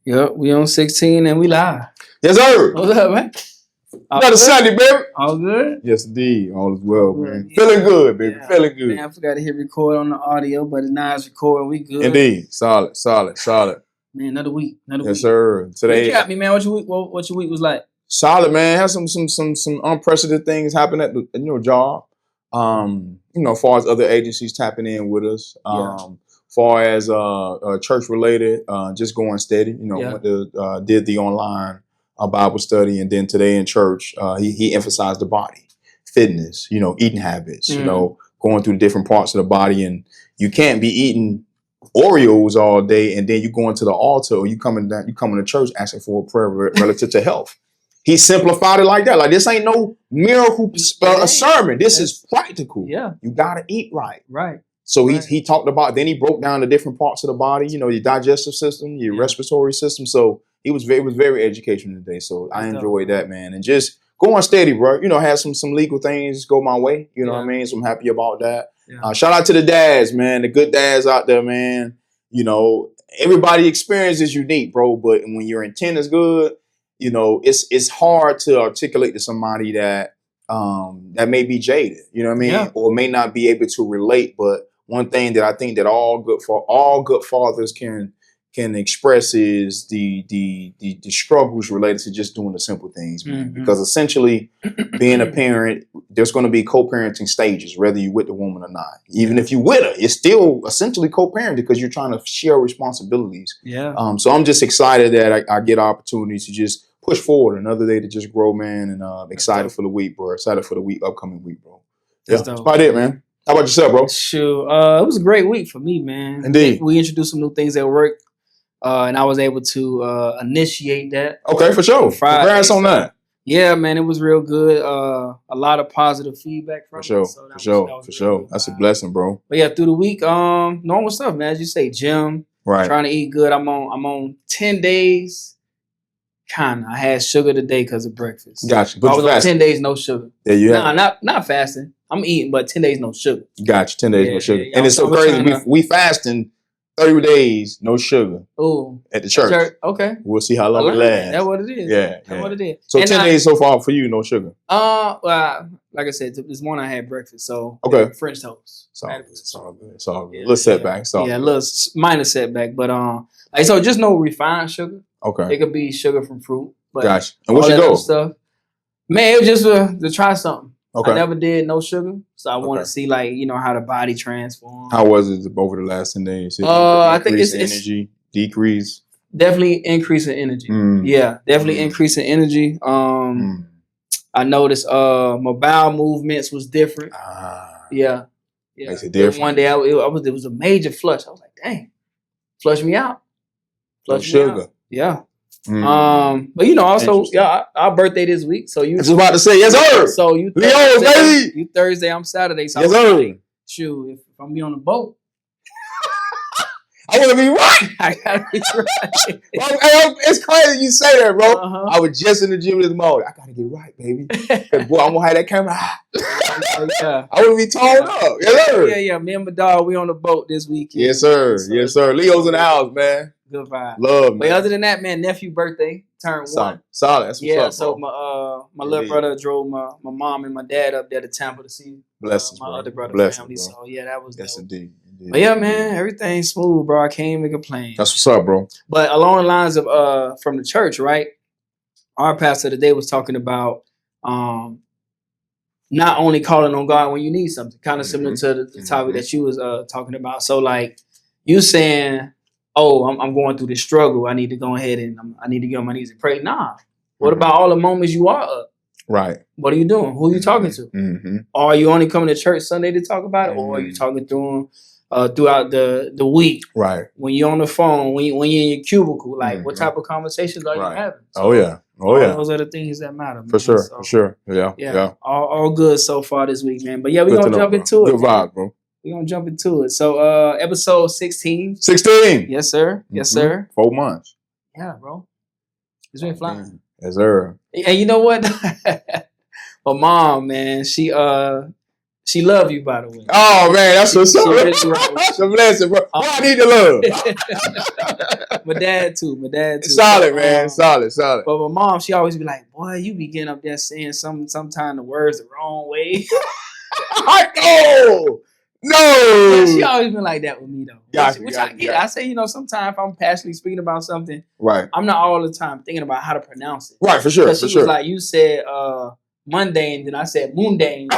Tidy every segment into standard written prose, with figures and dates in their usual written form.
Yep, we on 16 and we live. Yes, sir. What's up, man? Another Sunday, baby. All good? Yes, indeed. All is well, Good. man. Feeling good, baby. Yeah. Feeling good. Man, I forgot to hit record on the audio, but now it's recording. We good. Indeed. Solid. Man, another week. Yes, sir. Today. Recap me, man. What your week was like? Solid, man. Had some unprecedented things happen at the job. As far as other agencies tapping in with us. Far as church related, just going steady. Went to did the online Bible study, and then today in church, he emphasized the body, fitness, eating habits, going through the different parts of the body, and you can't be eating Oreos all day and then you go into the altar or you coming to church asking for a prayer relative to health. He simplified it like that. Like, this ain't no miracle sermon. This is practical. Yeah. You gotta eat right. Right. So he talked about, then he broke down the different parts of the body, your digestive system, your respiratory system. So it was very educational today. So I enjoyed that, man. And just going steady, bro. Had some legal things go my way. You know what I mean? So I'm happy about that. Yeah. Shout out to the dads, man. The good dads out there, man. Everybody experience is unique, bro. But when your intent is good, it's hard to articulate to somebody that may be jaded, or may not be able to relate. But one thing that I think that all good fathers can express is the struggles related to just doing the simple things, man. Mm-hmm. Because essentially, being a parent, there's going to be co-parenting stages, whether you with the woman or not. Even if you with her, it's still essentially co-parenting because you're trying to share responsibilities. Yeah. So I'm just excited that I get opportunities to just push forward another day to just grow, man, and excited for the week, bro. Excited for the upcoming week, bro. That's about it, man. How about yourself, bro? Sure. It was a great week for me, man. Indeed. We introduced some new things at work, and I was able to initiate that. Okay, for sure. Congrats on that. Yeah, man, it was real good. A lot of positive feedback from it. For sure. That's a blessing, bro. But yeah, through the week, normal stuff, man. As you say, gym. Right. Trying to eat good. I'm on 10 days. Kinda. I had sugar today because of breakfast. Gotcha. But I was on 10 days no sugar. Yeah, you have. Not fasting. I'm eating, but 10 days no sugar. Gotcha. 10 days no sugar. And it's so crazy. We fasting 30 days no sugar. Ooh. At the church. Okay. We'll see how long it lasts. That's what it is. Yeah. That's what it is. So 10 days so far for you, no sugar. Well, like I said, this morning I had breakfast, so French toast. It's all good. Yeah, little setback. A little minor setback, but so just no refined sugar. Okay. It could be sugar from fruit. But gotcha. And what's your goal? Stuff. Man, it was just to try something. Okay. I never did no sugar, so I wanted to see how the body transforms. How was it over the last 10 days? I think it's energy decrease. Definitely increase in energy. Yeah, definitely increase in energy. I noticed my bowel movements was different. Yeah. Makes it different. One day it was a major flush. I was like, dang, flush me out. Flush sugar. Out. Yeah. But also, our birthday this week. So you I was about to say, yes, sir. So you Thursday, baby. You Thursday, I'm Saturday. So yes, sir. Like, shoot, if I'm be on the boat, I want to be right. I gotta be right. It's crazy you say that, bro. I was just in the gym this morning. I gotta get right, baby. Cause boy, I'm gonna have that camera. I want to be toned up. Yes, sir. Yeah. Me and my dog, we on the boat this weekend. Yes, sir. Yes, sir. Leo's in the house, man. Good vibe. Love, man. But other than that, man, nephew birthday turned 1. Solid. That's what's up, so my little brother drove my mom and my dad up there to Tampa to see my other brother's family. Bro. So that was yes, indeed. But yeah, man, everything's smooth, bro. I can't even complain. That's what's up, bro. But along the lines of from the church, right? Our pastor today was talking about not only calling on God when you need something, kind of similar to the topic that you was talking about. So like you saying, oh, I'm going through this struggle. I need to go ahead and I need to get on my knees and pray. Nah. What about all the moments you are up? Right. What are you doing? Who are you talking to? Or are you only coming to church Sunday to talk about it? Or are you talking to them throughout the week? Right. When you're on the phone, when you're in your cubicle, like what type of conversations are you having? So, those are the things that matter, man. For sure. Yeah. All good so far this week, man. But yeah, we're going to jump into it. Good vibe, bro. We're going to jump into it. So, episode 16. 16. Yes, sir. Yes, sir. 4 months. Yeah, bro. It's been flying. Yes, sir. And you know what? My mom, man, she She love you, by the way. Oh man, that's what's up. Really That's a blessing, bro. I need the love. My dad too. Solid, man. Solid. But my mom, she always be like, "Boy, you be getting up there saying sometimes the words the wrong way." No. She always been like that with me though. Which I get. Gotcha. I say, sometimes if I'm passionately speaking about something, right, I'm not all the time thinking about how to pronounce it. Right, for sure. Because she was like, you said mundane, then I said mundane.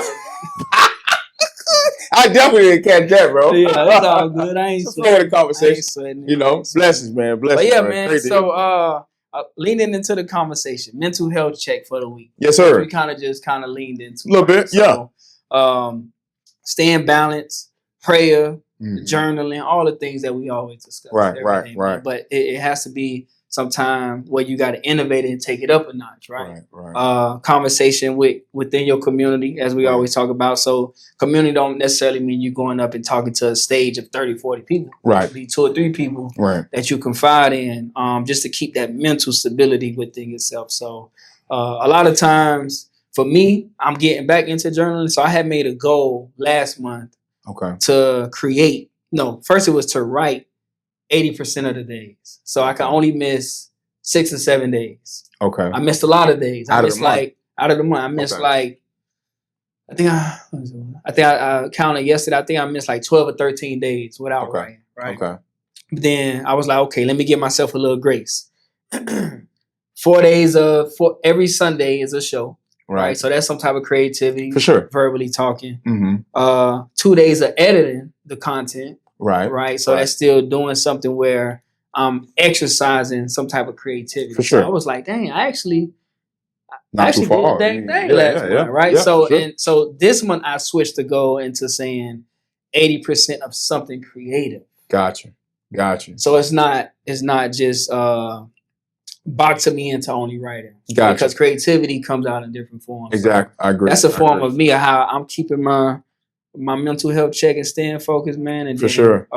I definitely didn't catch that, bro. Yeah, it's all good. I ain't sweating. The conversation. Blessings, man. Blessings. But yeah, man. So leaning into the conversation, mental health check for the week. Yes, sir. We kind of leaned into a little bit. So, staying balanced, prayer, journaling, all the things that we always discuss. Right. But it has to be some time where you got to innovate and take it up a notch, right? Conversation within your community, as we always talk about. So community don't necessarily mean you going up and talking to a stage of 30, 40 people. Right. It be 2 or 3 people that you confide in, just to keep that mental stability within yourself. So a lot of times for me, I'm getting back into journaling. So I had made a goal last month to create. No, first it was to write 80% of the days. So I can only miss 6 or 7 days. Okay. I missed a lot of days. I missed out of the month. I missed I think I counted yesterday. I think I missed 12 or 13 days without writing. Right. Okay. But then I was like, okay, let me give myself a little grace. 4 days for every Sunday is a show. Right. So that's some type of creativity. For sure. Verbally talking. 2 days of editing the content. Right. So that's still doing something where I'm exercising some type of creativity. For sure. So I was like, dang, I actually did that last month. Right. Yeah, so this month I switched the goal into saying 80% of something creative. Gotcha. So it's not just boxing me into only writing. Gotcha. Because creativity comes out in different forms. Exactly. I agree. That's a form of me of how I'm keeping my mental health check and staying focused, man. And for sure.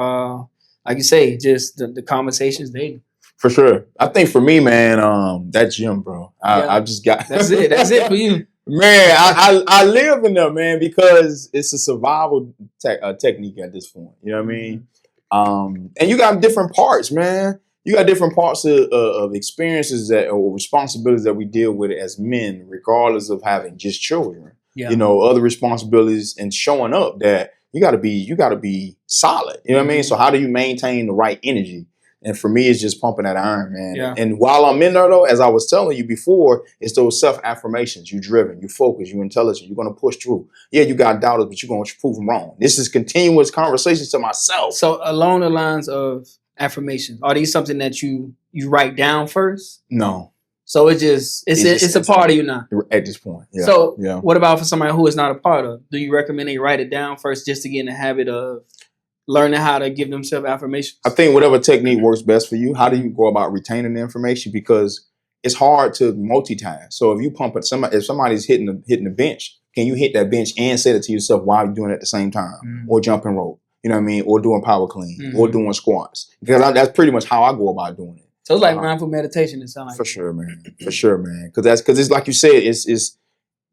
Like you say, just the conversations daily. For sure. I think for me, man, that gym, bro. I just got That's it for you. Man, I live in there, man, because it's a survival technique at this point. You know what I mean? And you got different parts, man. You got different parts of experiences or responsibilities that we deal with as men, regardless of having just children. Yeah. Other responsibilities and showing up that you gotta be solid. You know what I mean? So how do you maintain the right energy? And for me, it's just pumping that iron, man. Yeah. And while I'm in there though, as I was telling you before, it's those self-affirmations. You're driven, you're focused, you're intelligent, you're gonna push through. Yeah, you got doubters, but you're gonna prove them wrong. This is continuous conversations to myself. So along the lines of affirmations, are these something that you write down first? No. So it's a part of you now at this point. Yeah. So what about for somebody who is not a part of? Do you recommend they write it down first just to get in the habit of learning how to give themselves affirmations? I think whatever technique works best for you. How do you go about retaining the information? Because it's hard to multitask. So if you pump it, if somebody's hitting the bench, can you hit that bench and say it to yourself while you're doing it at the same time, or jumping rope? You know what I mean? Or doing power clean, or doing squats. Because that's pretty much how I go about doing it. So it's like mindful meditation. It sounds like for sure, man. Because it's like you said, it's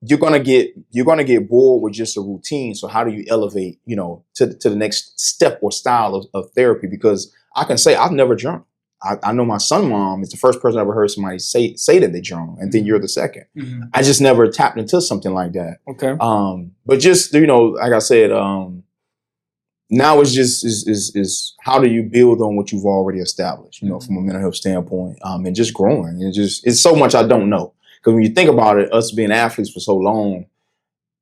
you're gonna get bored with just a routine. So how do you elevate, to the next step or style of therapy? Because I can say I've never journaled. I know my son mom is the first person I ever heard somebody say that they journal, and then you're the second. Mm-hmm. I just never tapped into something like that. Okay. But just like I said, now it's just is how do you build on what you've already established, from a mental health standpoint, and just growing. It's so much I don't know. Because when you think about it, us being athletes for so long,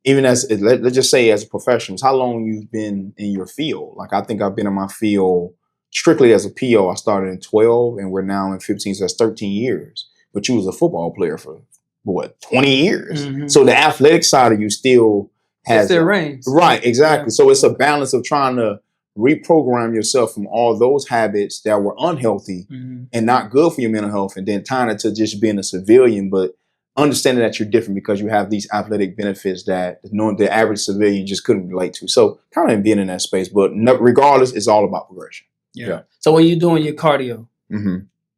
even let's just say as a professional, how long you've been in your field. Like I think I've been in my field strictly as a PO. I started in 12 and we're now in 15, so that's 13 years. But you was a football player for 20 years. Mm-hmm. So the athletic side of you still has their reins. Right, exactly. Yeah. So it's a balance of trying to reprogram yourself from all those habits that were unhealthy and not good for your mental health, and then tying it to just being a civilian, but understanding that you're different because you have these athletic benefits that the average civilian just couldn't relate to. So kind of being in that space, but regardless, it's all about progression. Yeah. So when you're doing your cardio,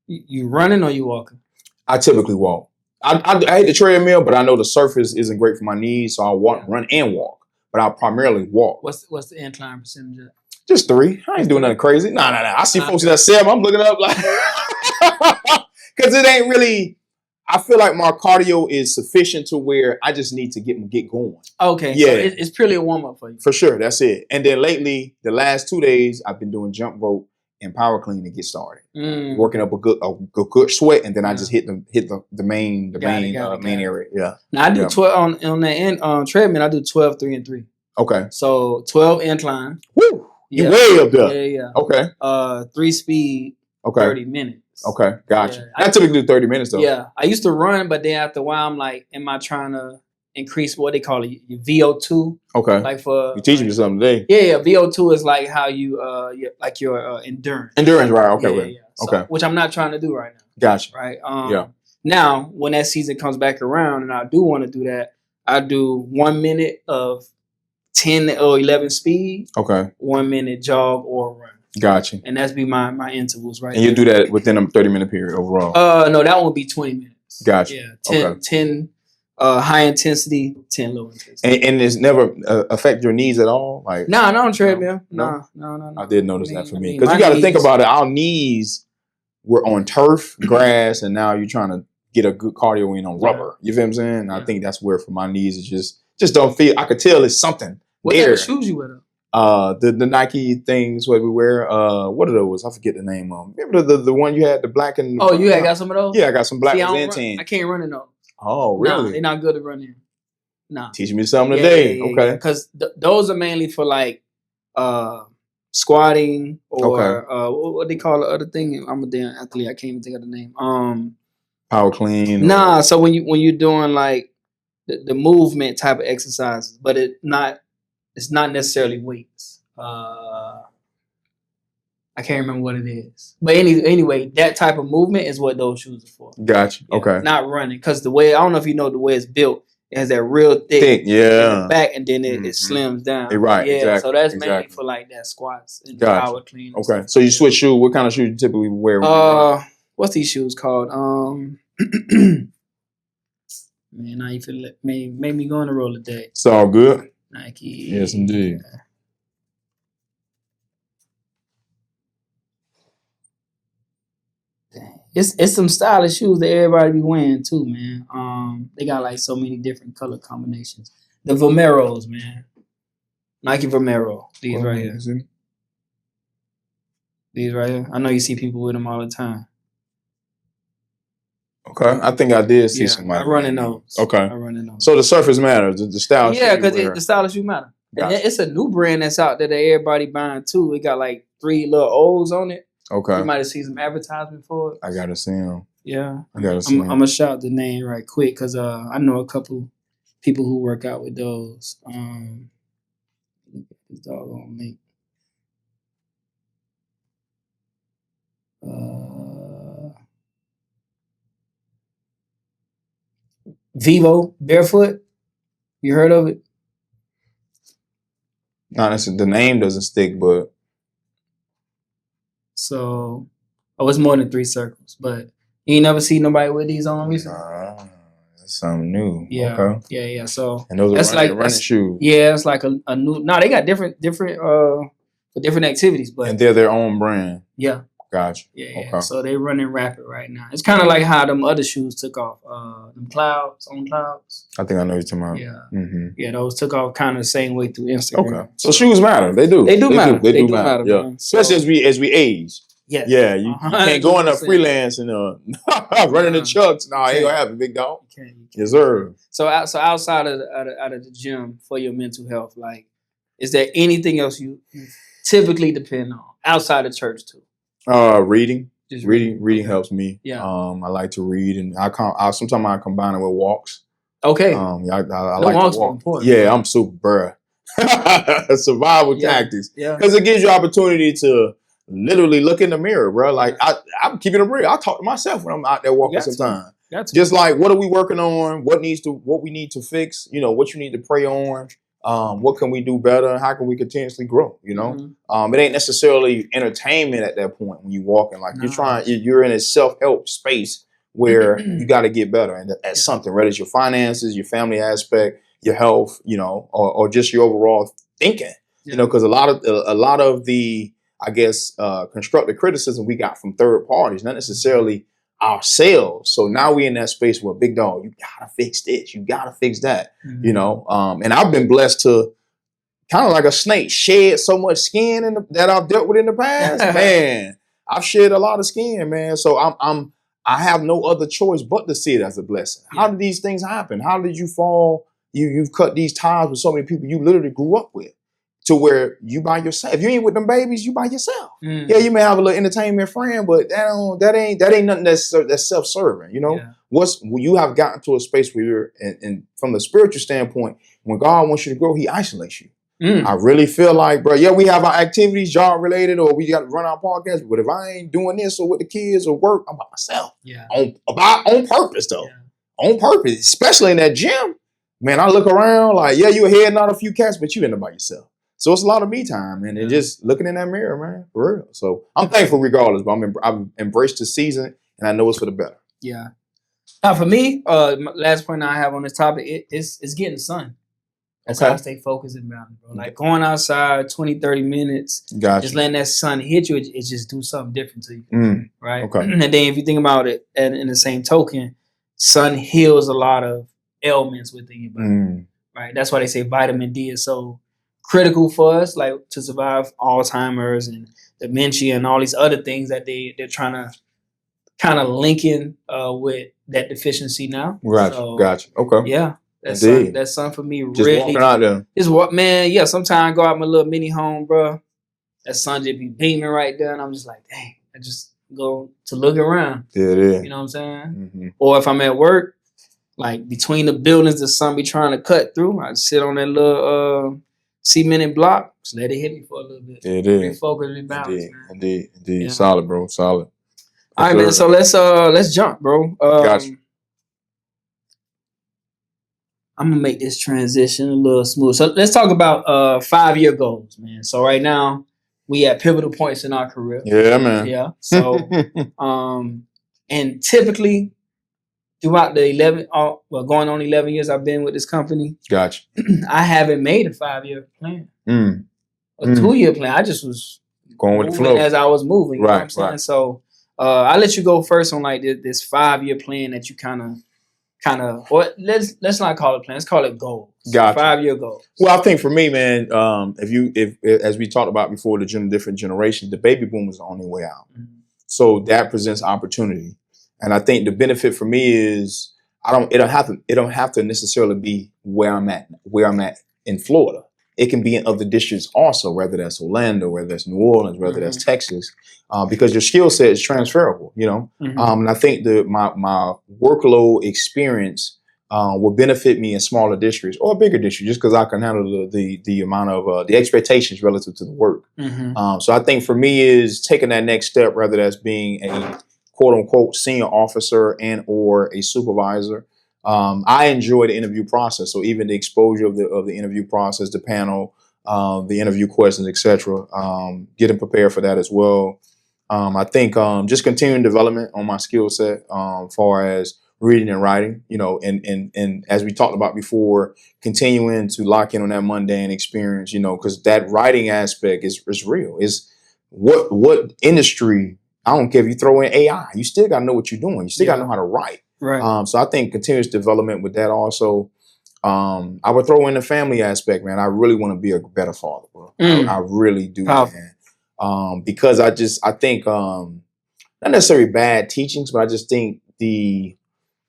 you running or you walking? I typically walk. I hate the treadmill, but I know the surface isn't great for my knees, so I run and walk. but I primarily walk. What's the incline percentage? Just 3. I ain't doing nothing crazy. Nah. I see folks that 7. I'm looking up like, because it ain't really. I feel like my cardio is sufficient to where I just need to get going. Okay, yeah, so it's purely a warm up for you. For sure, that's it. And then lately, the last 2 days, I've been doing jump rope and power clean to get started. Working up a good sweat, and then I just hit the main area. Yeah. Now I do 12 on the end treadmill. I do 12, 3, and 3. Okay. So 12 incline. Woo! You way up there. Yeah. Okay. 3 speed. Okay. 30 minutes. Okay, gotcha. I typically do 30 minutes though. Yeah, I used to run, but then after a while, I'm like, am I trying to increase what they call it, your VO2? Okay. Like for you teaching me something today. Yeah. VO2 is like how you your endurance. Endurance, right? Okay. So, okay. Which I'm not trying to do right now. Gotcha. Right. Now, when that season comes back around, and I do want to do that, I do 1 minute of 10 or 11 speed. Okay. 1 minute jog or run. Gotcha. And that's be my intervals, right? And you do that within a 30-minute period overall? No, that won't be 20 minutes. Gotcha. Yeah, 10 high intensity, 10 low intensity. And it's never affect your knees at all? Like not on treadmill. No. I did notice that for me. Because you got to think about it. Our knees were on turf, grass, and now you're trying to get a good cardio in on rubber. You feel what I'm saying? Yeah. I think that's where for my knees, it just don't feel. I could tell it's something. What kind of shoes you wear? The Nike things what we wear. What are those? I forget the name of them. Remember the one you had, the black and you got some of those? Yeah, I got some black and tan. I can't run in those. Oh, really? Nah, they're not good to run in. Nah. Teaching me something today. Okay. Because those are mainly for like squatting or what they call the other thing. I'm a damn athlete. I can't even think of the name. Power clean. Nah. So when you're doing like the movement type of exercises, but it's not necessarily weights. I can't remember what it is. But anyway, that type of movement is what those shoes are for. Gotcha. Yeah, okay. Not running. Because the way, I don't know if you know the way it's built, it has that real thick in the back, and then it slims down. Right. Yeah. Exactly. So that's mainly for like that squats and power clean. Okay. So you switch shoes. What kind of shoes you typically wear? What's these shoes called? Man, now you feel made me go on the roller day. It's all good. Nike. Yes, indeed. It's some stylish shoes that everybody be wearing too, man. They got like so many different color combinations. The Vomeros, man. Nike Vomero. These right here. These right here. I know you see people with them all the time. Okay, I think I did see somebody. I run in those. Okay. I run in those. So the surface matters, the style. Yeah, because the stylish shoe matter. Gotcha. And it's a new brand that's out there that everybody buying too. It got like 3 little O's on it. Okay. You might have seen some advertisement for it. I gotta see them. Yeah. I gotta see them. I'm gonna shout the name right quick because I know a couple people who work out with those. This doggone link. Vivo Barefoot. You heard of it? No, the name doesn't stick, but so it's more than 3 circles. But you ain't never seen nobody with these on recently. That's something new. Yeah. Okay. Yeah. So and those are running shoes. Yeah, it's like a new. No, they got different for different activities, but and they're their own brand. Yeah. Gotcha. Yeah. Okay. So they running rapid right now. It's kind of like how them other shoes took off. Them clouds. I think I know what you're talking about. Yeah. Mm-hmm. Yeah, those took off kind of the same way through Instagram. Okay. So shoes matter. They do. They do matter. They do matter. Yeah. Especially as we age. Yes. Yeah. You can't go into freelance and running the chucks. No, ain't gonna happen, big dog. You can't. Yes, sir. So outside of the gym for your mental health, like, is there anything else you typically depend on outside of church too? Reading. Just reading helps me. Yeah. I like to read, and sometimes I combine it with walks. Okay. I like to walk. Important. Yeah, I'm super survival tactics. Yeah. Because it gives you opportunity to literally look in the mirror, bro. Like I'm keeping it real. I talk to myself when I'm out there walking sometimes. Just like, what are we working on? What we need to fix? What you need to pray on. What can we do better? How can we continuously grow? It ain't necessarily entertainment at that point when you walking. Like you're in a self-help space where you got to get better at something, whether it's your finances, your family aspect, your health, you know, or just your overall thinking, you know, because a lot of the, I guess, constructive criticism we got from third parties, not necessarily ourselves. So now we in that space where, big dog, you gotta fix this, you gotta fix that, you know. And I've been blessed to kind of like a snake shed so much skin that I've dealt with in the past. Man, I've shed a lot of skin, man. So I have no other choice but to see it as a blessing. How did these things happen? How did you fall? You've cut these ties with so many people you literally grew up with, to where you by yourself. If you ain't with them babies, you by yourself. Yeah, you may have a little entertainment friend, but that ain't nothing that's self-serving. You know, you have gotten to a space where you're, and from the spiritual standpoint, when God wants you to grow, He isolates you. I really feel like, bro, yeah, we have our activities, job related, or we got to run our podcast. But if I ain't doing this or with the kids or work, I'm by myself. Yeah. On purpose, though. Yeah. On purpose, especially in that gym. Man, I look around like, yeah, you heading out a few cats, but you in there by yourself. So it's a lot of me time, man. And just looking in that mirror, man, for real. So I'm thankful regardless, but I've embraced the season, and I know it's for the better. Yeah. Now, for me, last point I have on this topic, it's getting sun. That's how I stay focused and balanced, bro. Like going outside 20, 30 minutes, just letting that sun hit you, it just do something different to you, right? Okay. And then if you think about it, and in the same token, sun heals a lot of ailments within your body, right? That's why they say vitamin D is so critical for us, like to survive Alzheimer's and dementia and all these other things that they're trying to kind of link in with that deficiency now. Right. So, gotcha. Okay. Yeah. That sun for me just really walking out there. Just what, man. Yeah, sometimes I go out my little mini home, bro. That sun just be beaming right there, and I'm just like, dang. I just go to look around. Yeah, it is. You know what I'm saying? Or if I'm at work, like between the buildings, the sun be trying to cut through. I sit on that little cemented block, just let it hit me for a little bit. It is. Refocus, rebalance, man. Indeed. Yeah. Solid, bro. Solid. All right, man. So let's jump, bro. Gotcha. I'm gonna make this transition a little smooth. So let's talk about 5-year goals, man. So right now we at pivotal points in our career. Yeah, man. Yeah. So and typically throughout the going on 11 years I've been with this company. Gotcha. I haven't made a 5-year plan. A 2-year plan. I just was going with the flow as I was moving. You know what I'm saying? Right. So I'll let you go first on like this 5-year plan that you kind of, or let's not call it plan. Let's call it goals. Gotcha. 5-year goals. Well, I think for me, man, if as we talked about before, different generations, the baby boom is on their way out. So that presents opportunity, and I think the benefit for me is it don't have to necessarily be where I'm at in Florida. It can be in other districts also, whether that's Orlando, whether that's New Orleans, whether that's Texas, because your skill set is transferable, you know. And I think my workload experience will benefit me in smaller districts or bigger districts, just because I can handle the amount of the expectations relative to the work. So I think for me is taking that next step, whether that's being a quote unquote senior officer and or a supervisor. I enjoy the interview process. So even the exposure of the interview process, the panel, the interview questions, etc. Getting prepared for that as well. I think just continuing development on my skill set, far as reading and writing, you know, and as we talked about before, continuing to lock in on that mundane experience, you know, because that writing aspect is real. Is what industry? I don't care if you throw in AI, you still got to know what you're doing. You still got to know how to write. Right. So I think continuous development with that also. I would throw in the family aspect, man. I really want to be a better father, bro. I really do, man. Because I think not necessarily bad teachings, but I just think the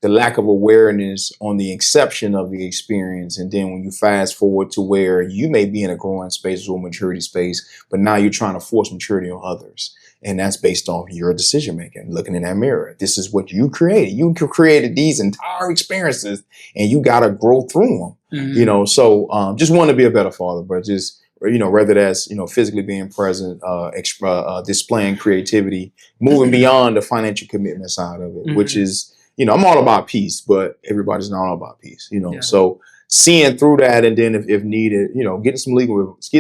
lack of awareness on the inception of the experience, and then when you fast forward to where you may be in a growing space or maturity space, but now you're trying to force maturity on others. And that's based on your decision making, looking in that mirror. This is what you created. You created these entire experiences, and you got to grow through them. You know, so just want to be a better father, but just, you know, whether that's, you know, physically being present, displaying creativity, moving beyond the financial commitment side of it, which is, you know, I'm all about peace, but everybody's not all about peace, you know. So seeing through that, and then if needed, you know, getting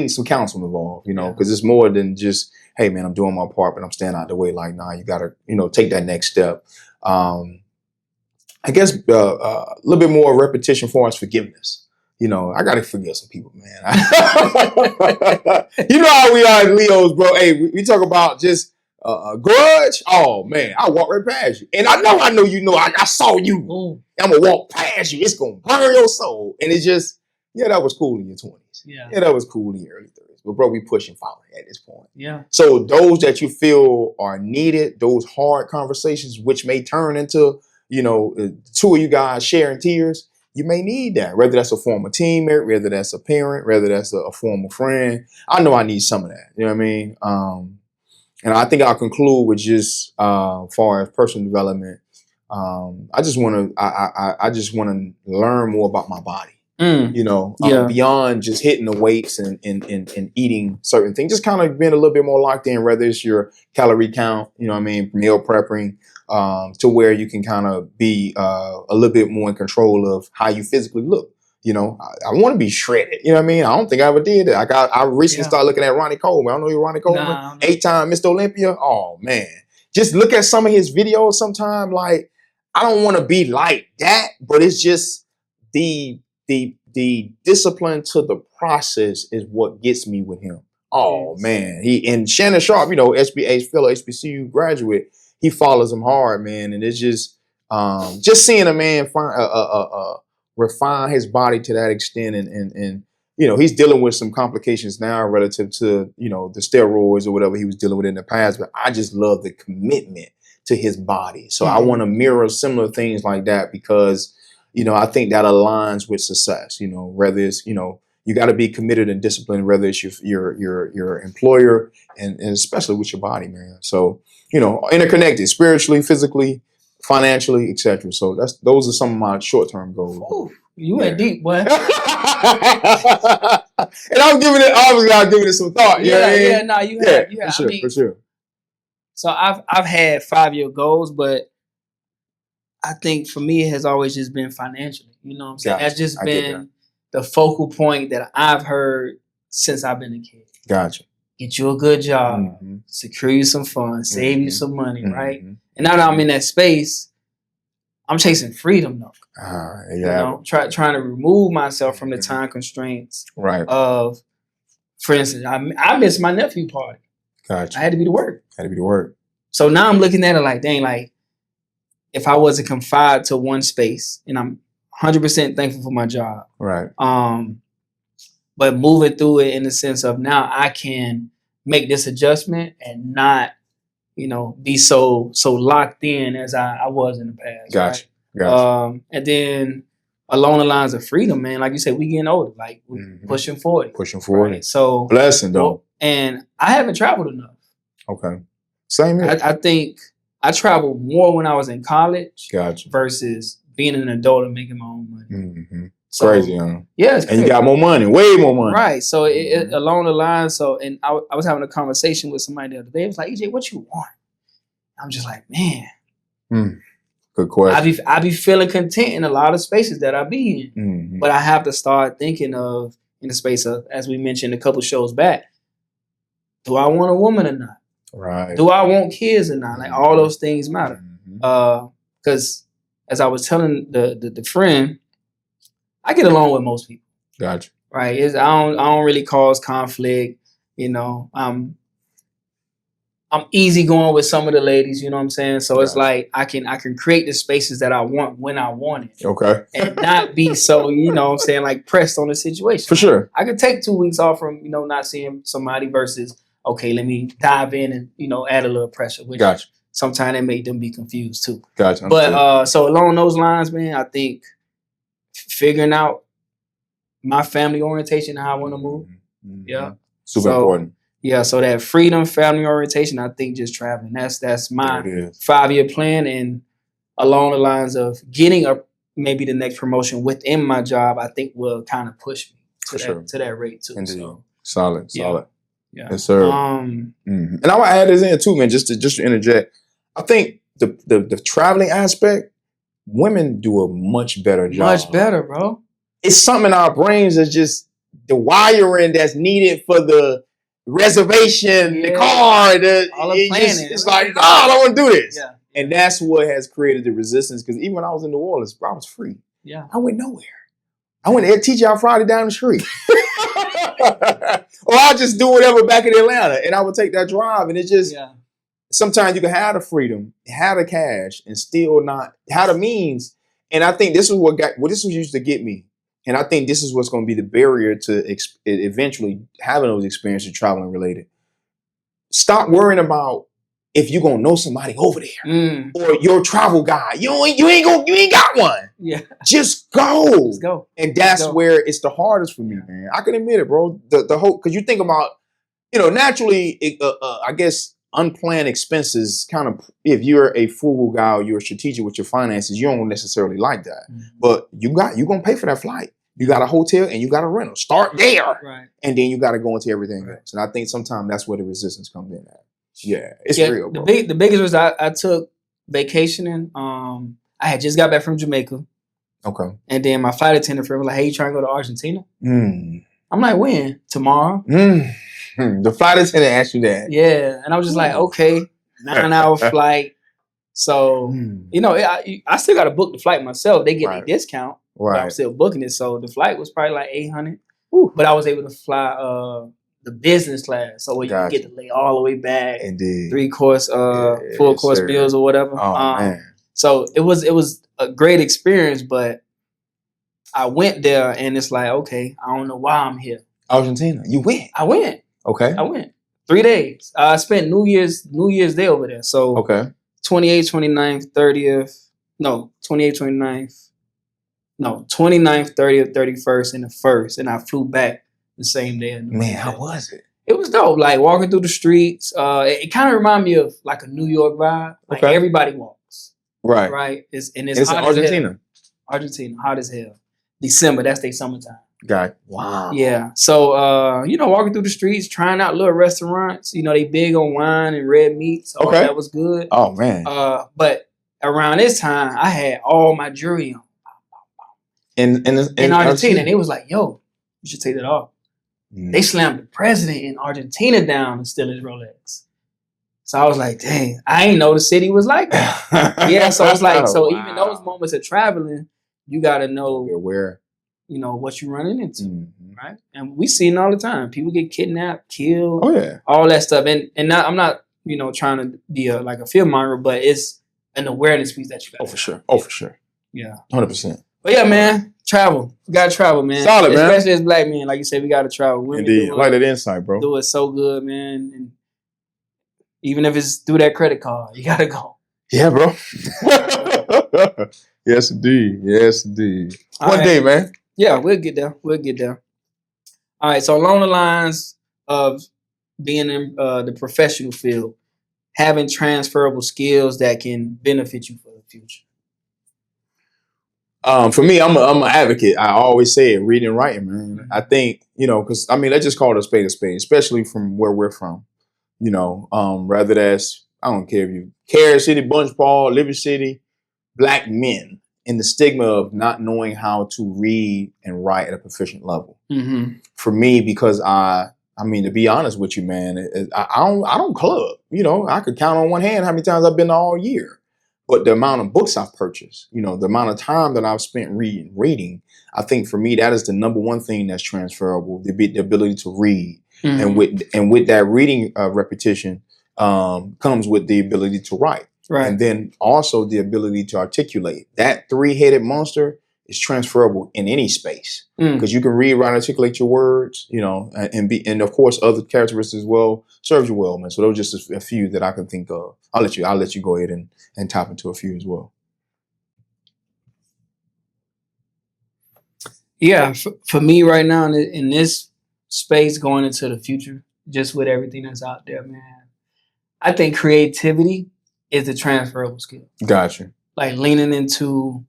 some counsel involved, you know, because it's more than just, hey, man, I'm doing my part, but I'm staying out the way. Like, nah, you got to, you know, take that next step. I guess a little bit more repetition for us forgiveness. you know, I gotta forgive some people, man. You know how we are as Leos, bro. Hey, we talk about just a grudge. Oh man, I walk right past you, and I know you know. I saw you. I'm gonna walk past you. It's gonna burn your soul, and it's just, yeah, that was cool in your 20s. Yeah, that was cool in your early 30s. But bro, we pushing forward at this point. Yeah. So those that you feel are needed, those hard conversations, which may turn into, you know, two of you guys sharing tears. You may need that, whether that's a former teammate, whether that's a parent, whether that's a former friend. I know I need some of that. You know what I mean? And I think I'll conclude with just far as personal development. I just want to learn more about my body. You know, beyond just hitting the weights and eating certain things, just kind of being a little bit more locked in, whether it's your calorie count, you know what I mean, meal prepping, to where you can kind of be a little bit more in control of how you physically look. You know, I want to be shredded. You know what I mean? I don't think I ever did that. I recently started looking at Ronnie Coleman. I don't know who Ronnie Coleman, 8-time Mr. Olympia. Oh man, just look at some of his videos sometime. Like, I don't want to be like that, but it's just the discipline to the process is what gets me with him. Oh man, and Shannon Sharpe, you know, fellow HBCU graduate, he follows him hard, man, and it's just seeing a man refine his body to that extent, and you know, he's dealing with some complications now relative to, you know, the steroids or whatever he was dealing with in the past. But I just love the commitment to his body, so I want to mirror similar things like that because, you know, I think that aligns with success. You know, whether it's, you know, you got to be committed and disciplined, whether it's your employer and especially with your body, man. So, you know, interconnected spiritually, physically, financially, etc. So those are some of my short-term goals. Ooh, you went deep, boy. And I'm giving it some thought. You know what I mean? You have. For sure. So I've had 5-year goals, but I think for me, it has always just been financially. You know what I'm saying? That's just been the focal point that I've heard since I've been a kid. Gotcha. Get you a good job, secure you some funds, save you some money, right? And now that I'm in that space, I'm chasing freedom, though. You know, trying to remove myself from the time constraints of, for instance, I missed my nephew party. Gotcha. I had to be to work. So now I'm looking at it like, dang, like, if I wasn't confined to one space, and I'm 100% thankful for my job. Right. But moving through it in the sense of now I can make this adjustment and not, you know, be so locked in as I was in the past. Gotcha. Right? And then along the lines of freedom, man, like you said, we getting older, like we're pushing 40. Right? So blessing though. And I haven't traveled enough. Okay. Same here. I think I traveled more when I was in college versus being an adult and making my own money. So, crazy, huh? Yeah, it's crazy. And you got more money, way more money. Right. So it along the line. So, and I was having a conversation with somebody the other day. It was like, EJ, what you want? I'm just like, man. Good question. I be feeling content in a lot of spaces that I be in. But I have to start thinking of, in the space of, as we mentioned a couple shows back, do I want a woman or not? Right. Do I want kids or not? Like, all those things matter. Because as I was telling the friend, I get along with most people. Gotcha. Right. I don't really cause conflict. You know, I'm easy going with some of the ladies, you know what I'm saying? So it's like I can create the spaces that I want when I want it. Okay. And not be so, you know what I'm saying, like pressed on the situation. For sure. I could take 2 weeks off from, you know, not seeing somebody versus, okay, let me dive in and, you know, add a little pressure. Which sometimes it made them be confused too. Gotcha. But so along those lines, man, I think figuring out my family orientation and how I want to move. Yeah. Super important. Yeah, so that freedom, family orientation, I think just traveling. That's my 5-year plan, and along the lines of getting maybe the next promotion within my job, I think will kind of push me to that rate too. Indeed. So, solid. Yeah. Yes, sir. And I want to add this in too, man, just to interject. I think the traveling aspect, women do a much better job. Much better, bro. It's something in our brains that's just the wiring that's needed for the reservation, the car, it's like, I don't want to do this. Yeah. And that's what has created the resistance. Because even when I was in New Orleans, bro, I was free. Yeah. I went nowhere. I went to TGI Friday down the street. Or I'll just do whatever back in Atlanta. And I would take that drive. And it just, sometimes you can have the freedom, have the cash, and still not have the means. And I think this is this was used to get me. And I think this is what's going to be the barrier to eventually having those experiences traveling related. Stop worrying about if you're gonna know somebody over there or your travel guide. You ain't got one. Yeah. Just go. Just go. And that's where it's the hardest for me, man. I can admit it, bro. The whole, because you think about, naturally, I guess unplanned expenses kind of, if you're a frugal guy or you're strategic with your finances, you don't necessarily like that. But you're gonna pay for that flight. You got a hotel and you got a rental. Start there. Right. And then you got to go into everything else. And I think sometimes that's where the resistance comes in at. Yeah, it's real, bro. The biggest was I took vacationing. I had just got back from Jamaica. Okay. And then my flight attendant friend was like, "Hey, you trying to go to Argentina?" I'm like, "When? Tomorrow?" The flight attendant asked you that. Yeah. And I was just like, okay, 9-hour flight. So, I still got to book the flight myself. They get a discount. Right. But I'm still booking it. So the flight was probably like $800. But I was able to fly the business class. So where you can get to lay all the way back. Indeed. 3-course, full course meals or whatever. Oh, man. So it was a great experience, but I went there and it's like, okay, I don't know why I'm here. Argentina. You went? I went. Okay. I went. 3 days. I spent New Year's Day over there. So 28th, 29th, 30th. No, 28th, 29th. No, 29th, 30th, 31st, and the 1st. And I flew back the same day. Man, how was it? It was dope. Like walking through the streets. It kind of reminded me of like a New York vibe. Like everybody walks. Right. Right. It's hot Argentina. As hell. Argentina, hot as hell. December, that's their summertime. Got it. Wow. Yeah. So, walking through the streets, trying out little restaurants. They big on wine and red meat. So that was good. Oh, man. But around this time, I had all my jewelry on. In Argentina, and they was like, "Yo, you should take that off." They slammed the president in Argentina down and steal his Rolex. So I was like, "Dang, I ain't know the city was like that." Yeah, so it's like, even those moments of traveling, you got to know where, what you're running into, right? And we see it all the time. People get kidnapped, killed, all that stuff. And not, I'm not, trying to be a fear monger, but it's an awareness piece that you got. Oh, for sure. Oh, for sure. Yeah, 100%. But yeah, man, travel. We gotta travel, man. Solid, man. Especially as black men, like you said, we gotta travel. Women indeed, I like that insight, bro. Do it so good, man. And even if it's through that credit card, you gotta go. Yeah, bro. Yes, indeed. Yes, indeed. One day, man. Yeah, we'll get there. All right. So along the lines of being in the professional field, having transferable skills that can benefit you for the future. For me, I'm an advocate. I always say it, reading and writing, man. I think, because, let's just call it a spade, especially from where we're from. Rather that's, I don't care if you Carrier City, Bunch Paul, Liberty City, black men, and the stigma of not knowing how to read and write at a proficient level. Mm-hmm. For me, because to be honest with you, man, I don't club. I could count on one hand how many times I've been all year. But the amount of books I've purchased, the amount of time that I've spent reading, I think for me, that is the number one thing that's transferable, the ability to read. Mm-hmm. And with that reading repetition comes with the ability to write. Right. And then also the ability to articulate. That 3-headed monster is transferable in any space. Because you can read, write, articulate your words, and of course other characteristics as well serves you well, man. So those are just a few that I can think of. I'll let you go ahead and tap into a few as well. Yeah, for me right now in this space going into the future, just with everything that's out there, man, I think creativity is the transferable skill. Gotcha. Like leaning into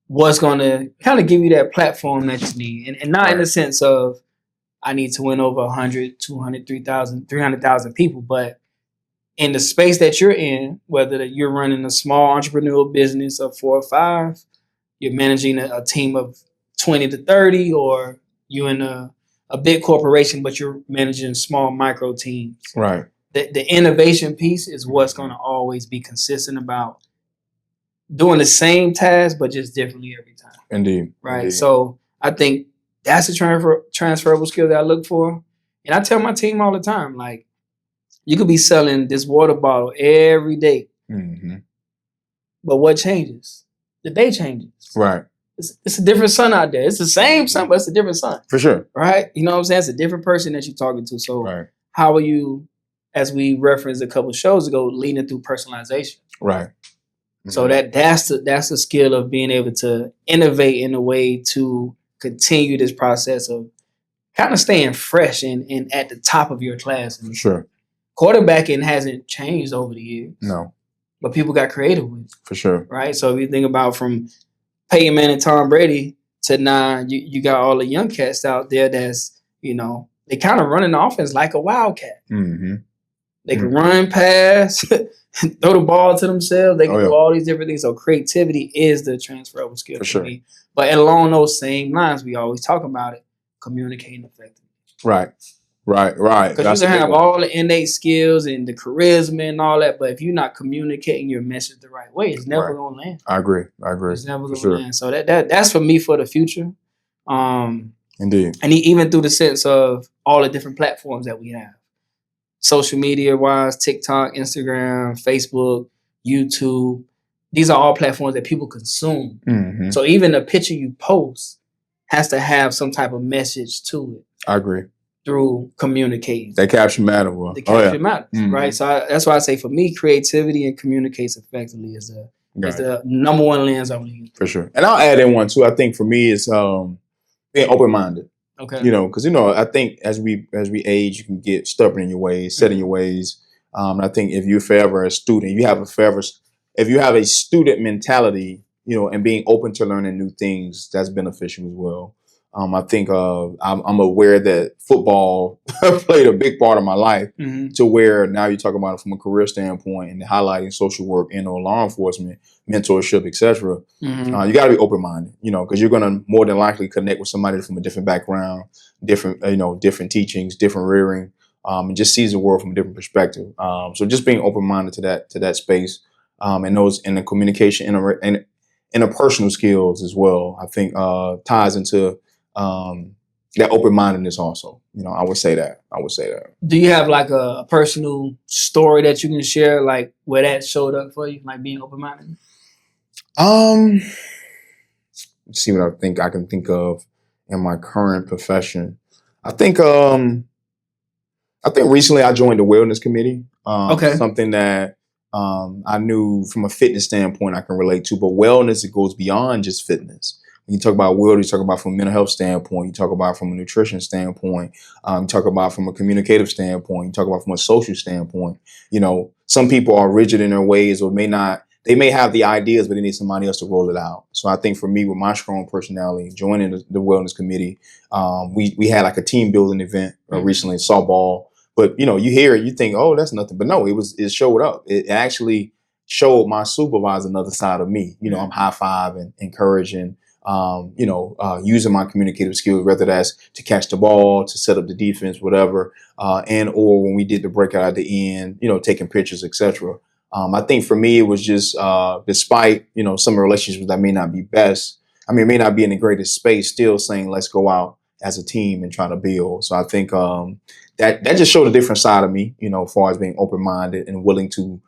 what's going to kind of give you that platform that you need. And not in the sense of I need to win over 100, 200, 3,000, 300,000 people, but in the space that you're in, whether you're running a small entrepreneurial business of 4 or 5, you're managing a team of 20 to 30, or you're in a big corporation, but you're managing small micro teams. Right. The innovation piece is what's going to always be consistent about doing the same task, but just differently every time. Indeed. Right. Indeed. So I think that's a transferable skill that I look for. And I tell my team all the time, like, you could be selling this water bottle every day. Mm-hmm. But what changes? The day changes. Right. It's a different sun out there. It's the same sun, but it's a different sun. For sure. Right? You know what I'm saying? It's a different person that you're talking to. So how are you, as we referenced a couple shows ago, leading through personalization? Right. Mm-hmm. So that's the skill of being able to innovate in a way to continue this process of kind of staying fresh and at the top of your class. And sure. Quarterbacking hasn't changed over the years. No. But people got creative with it. For sure. Right? So if you think about from Peyton Manning and Tom Brady to now, you got all the young cats out there that's, they kind of running the offense like a wildcat. Mm-hmm. They can run, pass, throw the ball to themselves. They can do all these different things. So creativity is the transferable skill for me. But along those same lines, we always talk about it, communicating effectively. Right. Because you can have all the innate skills and the charisma and all that, but if you're not communicating your message the right way, it's never going to land. I agree. It's never going to land. So that's for me for the future. Indeed. And even through the sense of all the different platforms that we have. Social media-wise, TikTok, Instagram, Facebook, YouTube. These are all platforms that people consume. Mm-hmm. So even the picture you post has to have some type of message to it. I agree. Through communicating. They capture matter. Well. They capture matter, right? So that's why I say for me, creativity and communicates effectively is the number one lens I'm using. For sure. And I'll add in one too. I think for me it's being open-minded. Okay. Because I think as we age, you can get stubborn in your ways, set in your ways. And I think if you're forever a student, if you have a student mentality, and being open to learning new things, that's beneficial as well. I think I'm aware that football played a big part of my life to where now you talk about it from a career standpoint and highlighting social work and law enforcement, mentorship, etc. You got to be open-minded, because you're going to more than likely connect with somebody from a different background, different teachings, different rearing, and just sees the world from a different perspective. So just being open-minded to that space and the communication and interpersonal skills as well, I think ties into that open-mindedness also. I would say that. Do you have like a personal story that you can share, like where that showed up for you, like being open-minded? Let's see what I can think of in my current profession. I think recently I joined the wellness committee. Something that I knew from a fitness standpoint I can relate to, but wellness, it goes beyond just fitness. You talk about wellness, you talk about from a mental health standpoint, you talk about from a nutrition standpoint, you talk about from a communicative standpoint, you talk about from a social standpoint. Some people are rigid in their ways or they may have the ideas, but they need somebody else to roll it out. So I think for me, with my strong personality, joining the wellness committee, we had like a team building event recently, softball. But, you hear it, you think, oh, that's nothing. But no, it showed up. It actually showed my supervisor another side of me. I'm high-fiving, encouraging, using my communicative skills, whether that's to catch the ball, to set up the defense, whatever, or when we did the breakout at the end, taking pictures, etc. I think for me, it was just, despite, some relationships that may not be best, may not be in the greatest space, still saying, let's go out as a team and try to build. So I think that just showed a different side of me, as far as being open-minded and willing to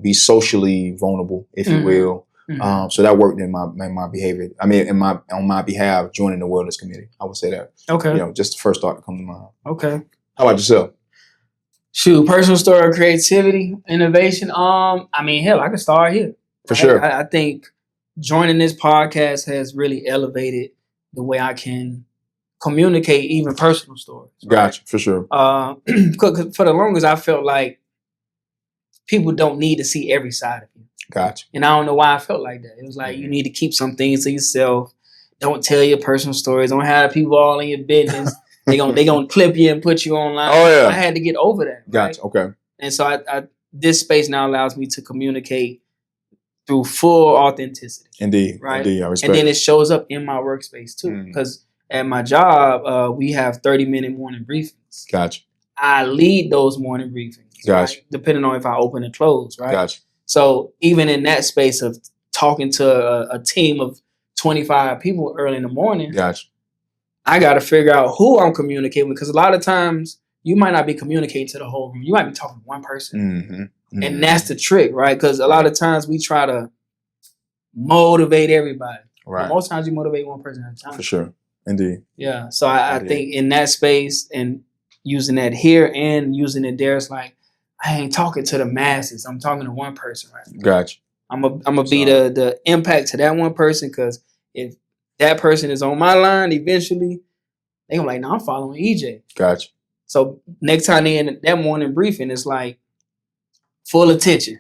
be socially vulnerable, if you will. So that worked in my behavior. On my behalf, joining the wellness committee. I would say that. Okay. Just the first thought to come to mind. Okay. How about yourself? Shoot, personal story, creativity, innovation. Hell, I can start here. For sure. I think joining this podcast has really elevated the way I can communicate even personal stories. Right? Gotcha, for sure. 'Cause for the longest, I felt like people don't need to see every side of you. Gotcha. And I don't know why I felt like that. It was like you need to keep some things to yourself. Don't tell your personal stories. Don't have people all in your business. they gonna clip you and put you online. Oh yeah. I had to get over that. Right? Gotcha. Okay. And so I this space now allows me to communicate through full authenticity. Indeed. Right. Indeed. I respect. And then it shows up in my workspace too, because at my job we have 30-minute morning briefings. Gotcha. I lead those morning briefings. Gotcha. Right? Depending on if I open or close. Right. Gotcha. So even in that space of talking to a team of 25 people early in the morning, gotcha. I got to figure out who I'm communicating with, because a lot of times you might not be communicating to the whole room. You might be talking to one person, and that's the trick, right? Because a lot of times we try to motivate everybody. Right. But most times you motivate one person at a time. For sure. Indeed. Yeah. So I think in that space and using that here and using it there, it's like, I ain't talking to the masses. I'm talking to one person, right? Gotcha. I'm gonna be the impact to that one person, because if that person is on my line, eventually they gonna be like, no, I'm following EJ. Gotcha. So next time they in that morning briefing, it's like full attention,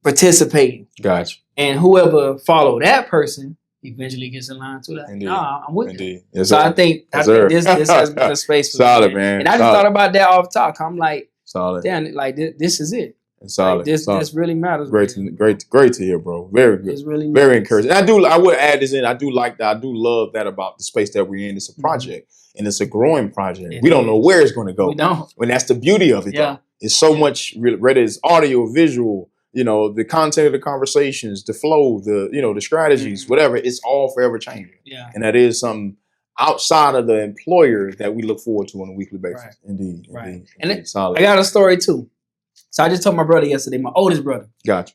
participating. Gotcha. And whoever follow that person eventually gets in line to that. Nah, I'm with you. Yes, so I think this has been a space for solid, me, man. And I just thought about that off top. I'm like, solid. Damn, like this is it. Solid. Like, this really matters. Great to hear, bro. Very good. It's really very encouraging. And I would add this in. I do like that. I do love that about the space that we're in. It's a project, and it's a growing project. We don't know where it's going to go. We don't. And that's the beauty of it. Yeah. Though. It's so much. Whether it's audio, visual, the content of the conversations, the flow, the strategies, whatever. It's all forever changing. Yeah. And that is something outside of the employer that we look forward to on a weekly basis. Right. Indeed. And solid. I got a story too. So I just told my brother yesterday, my oldest brother. Gotcha.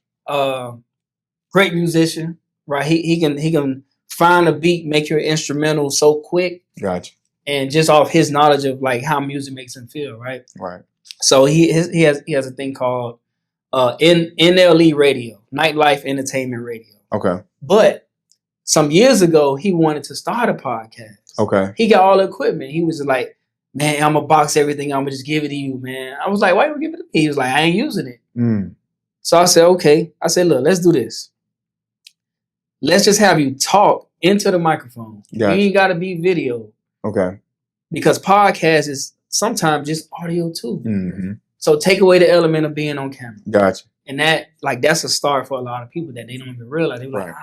Great musician, right? He can find a beat, make your instrumental so quick. Gotcha. And just off his knowledge of like how music makes him feel, right? Right. So he has a thing called NLE radio, nightlife entertainment radio. Okay. But some years ago, he wanted to start a podcast. Okay. He got all the equipment. He was like, man, I'm gonna box everything. I'm gonna just give it to you, man. I was like, why you give it to me? He was like, I ain't using it. So I said, okay. I said, look, let's do this. Let's just have you talk into the microphone. Gotcha. You ain't gotta be video. Okay. Because podcast is sometimes just audio too. Mm-hmm. So take away the element of being on camera. Gotcha. And that's a start for a lot of people that they don't even realize. They're like,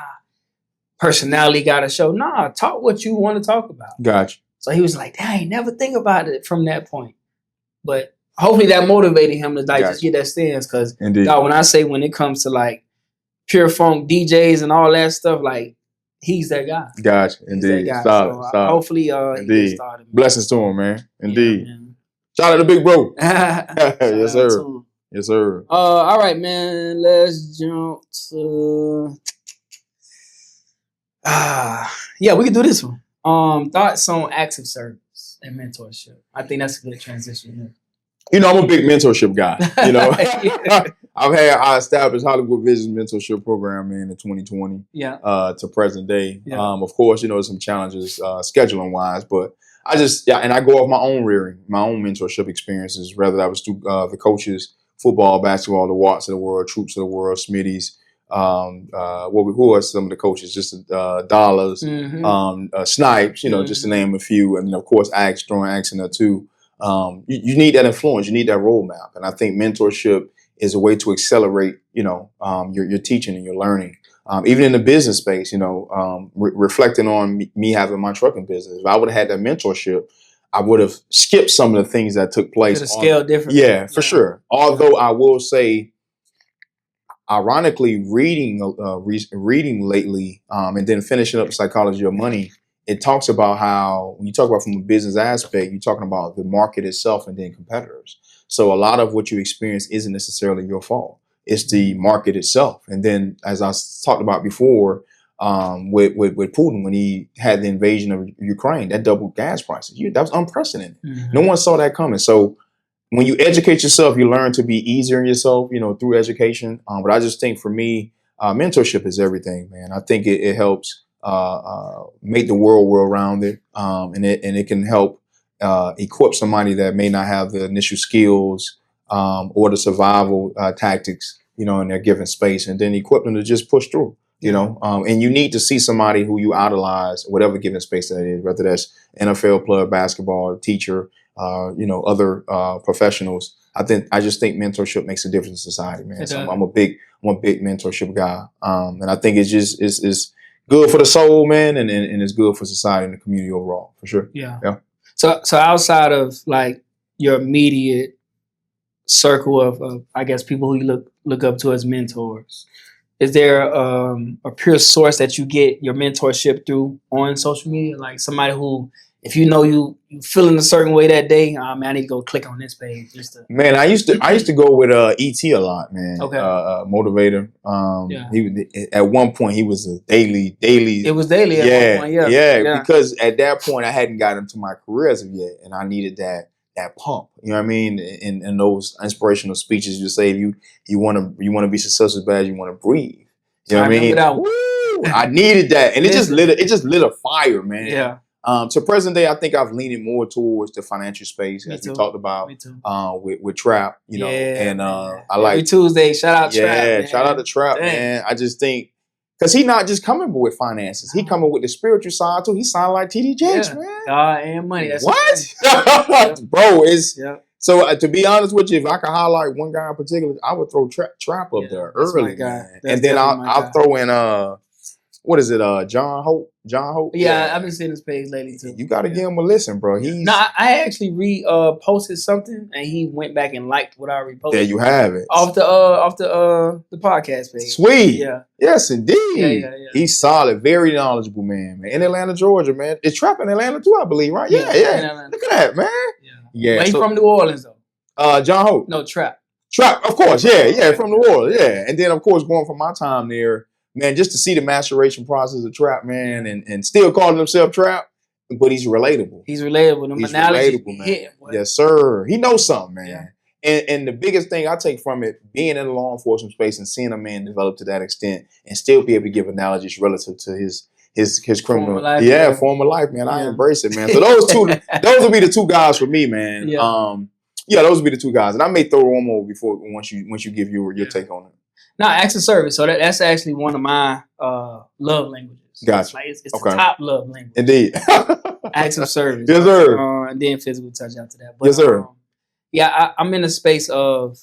personality got to show. Nah, talk what you want to talk about. Gotcha. So he was like, I ain't never think about it from that point. But hopefully that motivated him to like just get that stance. Because when it comes to like pure funk DJs and all that stuff, like he's that guy. Gotcha. Indeed. Solid. Hopefully he gets started. Blessings to him, man. Indeed. Yeah, shout out to Big Bro. Yes, sir. Yes, sir. All right, man. Let's jump to we can do this one. Thoughts on acts of service and mentorship. I think that's a good transition. I'm a big mentorship guy. I established Hollywood Vision mentorship program, man, in 2020. Yeah. To present day. Yeah. Of course, some challenges scheduling wise, but and I go off my own mentorship experiences, whether that was through the coaches, football, basketball, the Watts of the world, Troops of the world, Smitties. Who are some of the coaches? Just Dollars, Snipes, just to name a few, and then of course Axe, throwing Axe in there too. You need that influence, you need that roadmap, and I think mentorship is a way to accelerate, your teaching and your learning. Even in the business space, reflecting on me having my trucking business, if I would have had that mentorship, I would have skipped some of the things that took place. Could have scaled differently. Yeah, for sure. Although I will say, ironically, reading lately, and then finishing up Psychology of Money, it talks about how when you talk about from a business aspect, you're talking about the market itself and then competitors. So a lot of what you experience isn't necessarily your fault. It's the market itself. And then, as I talked about before, with Putin, when he had the invasion of Ukraine, that doubled gas prices. That was unprecedented. Mm-hmm. No one saw that coming. So when you educate yourself, you learn to be easier on yourself, through education. But I just think for me, mentorship is everything, man. I think it helps make the world rounded, and it can help equip somebody that may not have the initial skills or the survival tactics, in their given space, and then equip them to just push through. And you need to see somebody who you idolize, whatever given space that is, whether that's NFL player, basketball, teacher, other professionals. I just think mentorship makes a difference in society, man. So I'm a big mentorship guy. And I think it's good for the soul, man, and it's good for society and the community overall, for sure. Yeah. So outside of like your immediate circle of I guess people who you look up to as mentors, is there a pure source that you get your mentorship through on social media? Like somebody who, if you know you feeling a certain way that day, man, I need to go click on this page just to. Man, I used to go with ET a lot, man. Okay. Motivator. He at one point he was a daily. It was daily at one point, yeah. Because at that point I hadn't gotten into my career as of yet, and I needed that pump. You know what I mean? And those inspirational speeches you say you want to be successful as bad as you want to breathe. You know what I mean? Woo, I needed that, and it just lit a fire, man. Yeah. To present day, I think I've leaning more towards the financial space as we talked about. With Trap, you know, and I like every Tuesday. Shout out Trap. Yeah, shout out to Trap, man. I just think because he's not just coming with finances, he coming with the spiritual side too. He sound like TD Jakes, man. God and money. That's what, bro. It's so to be honest with you, if I could highlight one guy in particular, I would throw Trap up there early, man. And then I'll throw in what is it? John Hope. Yeah, I've been seeing his page lately too. You got to give him a listen, bro. I actually posted something and he went back and liked what I reposted. There you have it. Off the podcast page. Sweet. Yeah. Yes, indeed. Yeah. He's solid, very knowledgeable man. In Atlanta, Georgia, man. It's Trap in Atlanta too, I believe, right? Yeah. Look at that, man. Yeah. But he's from New Orleans though. John Hope. No, Trap, of course. Yeah, from New Orleans. Yeah, and then of course going from my time there. Man, just to see the maturation process of Trap, man, and still calling himself Trap, but he's relatable. He's relatable. He's relatable, man. Yes, sir. He knows something, man. Yeah. And the biggest thing I take from it, being in the law enforcement space and seeing a man develop to that extent and still be able to give analogies relative to his criminal former life, man. I embrace it, man. So those will be the two guys for me, man. Yeah. Those will be the two guys. And I may throw one more once you give your take on it. No, acts of service. So that's actually one of my love languages. Gotcha. It's the top love language. Indeed. Acts of service. Yes, sir. And then physical touch after that. But, yes, sir. I'm in a space of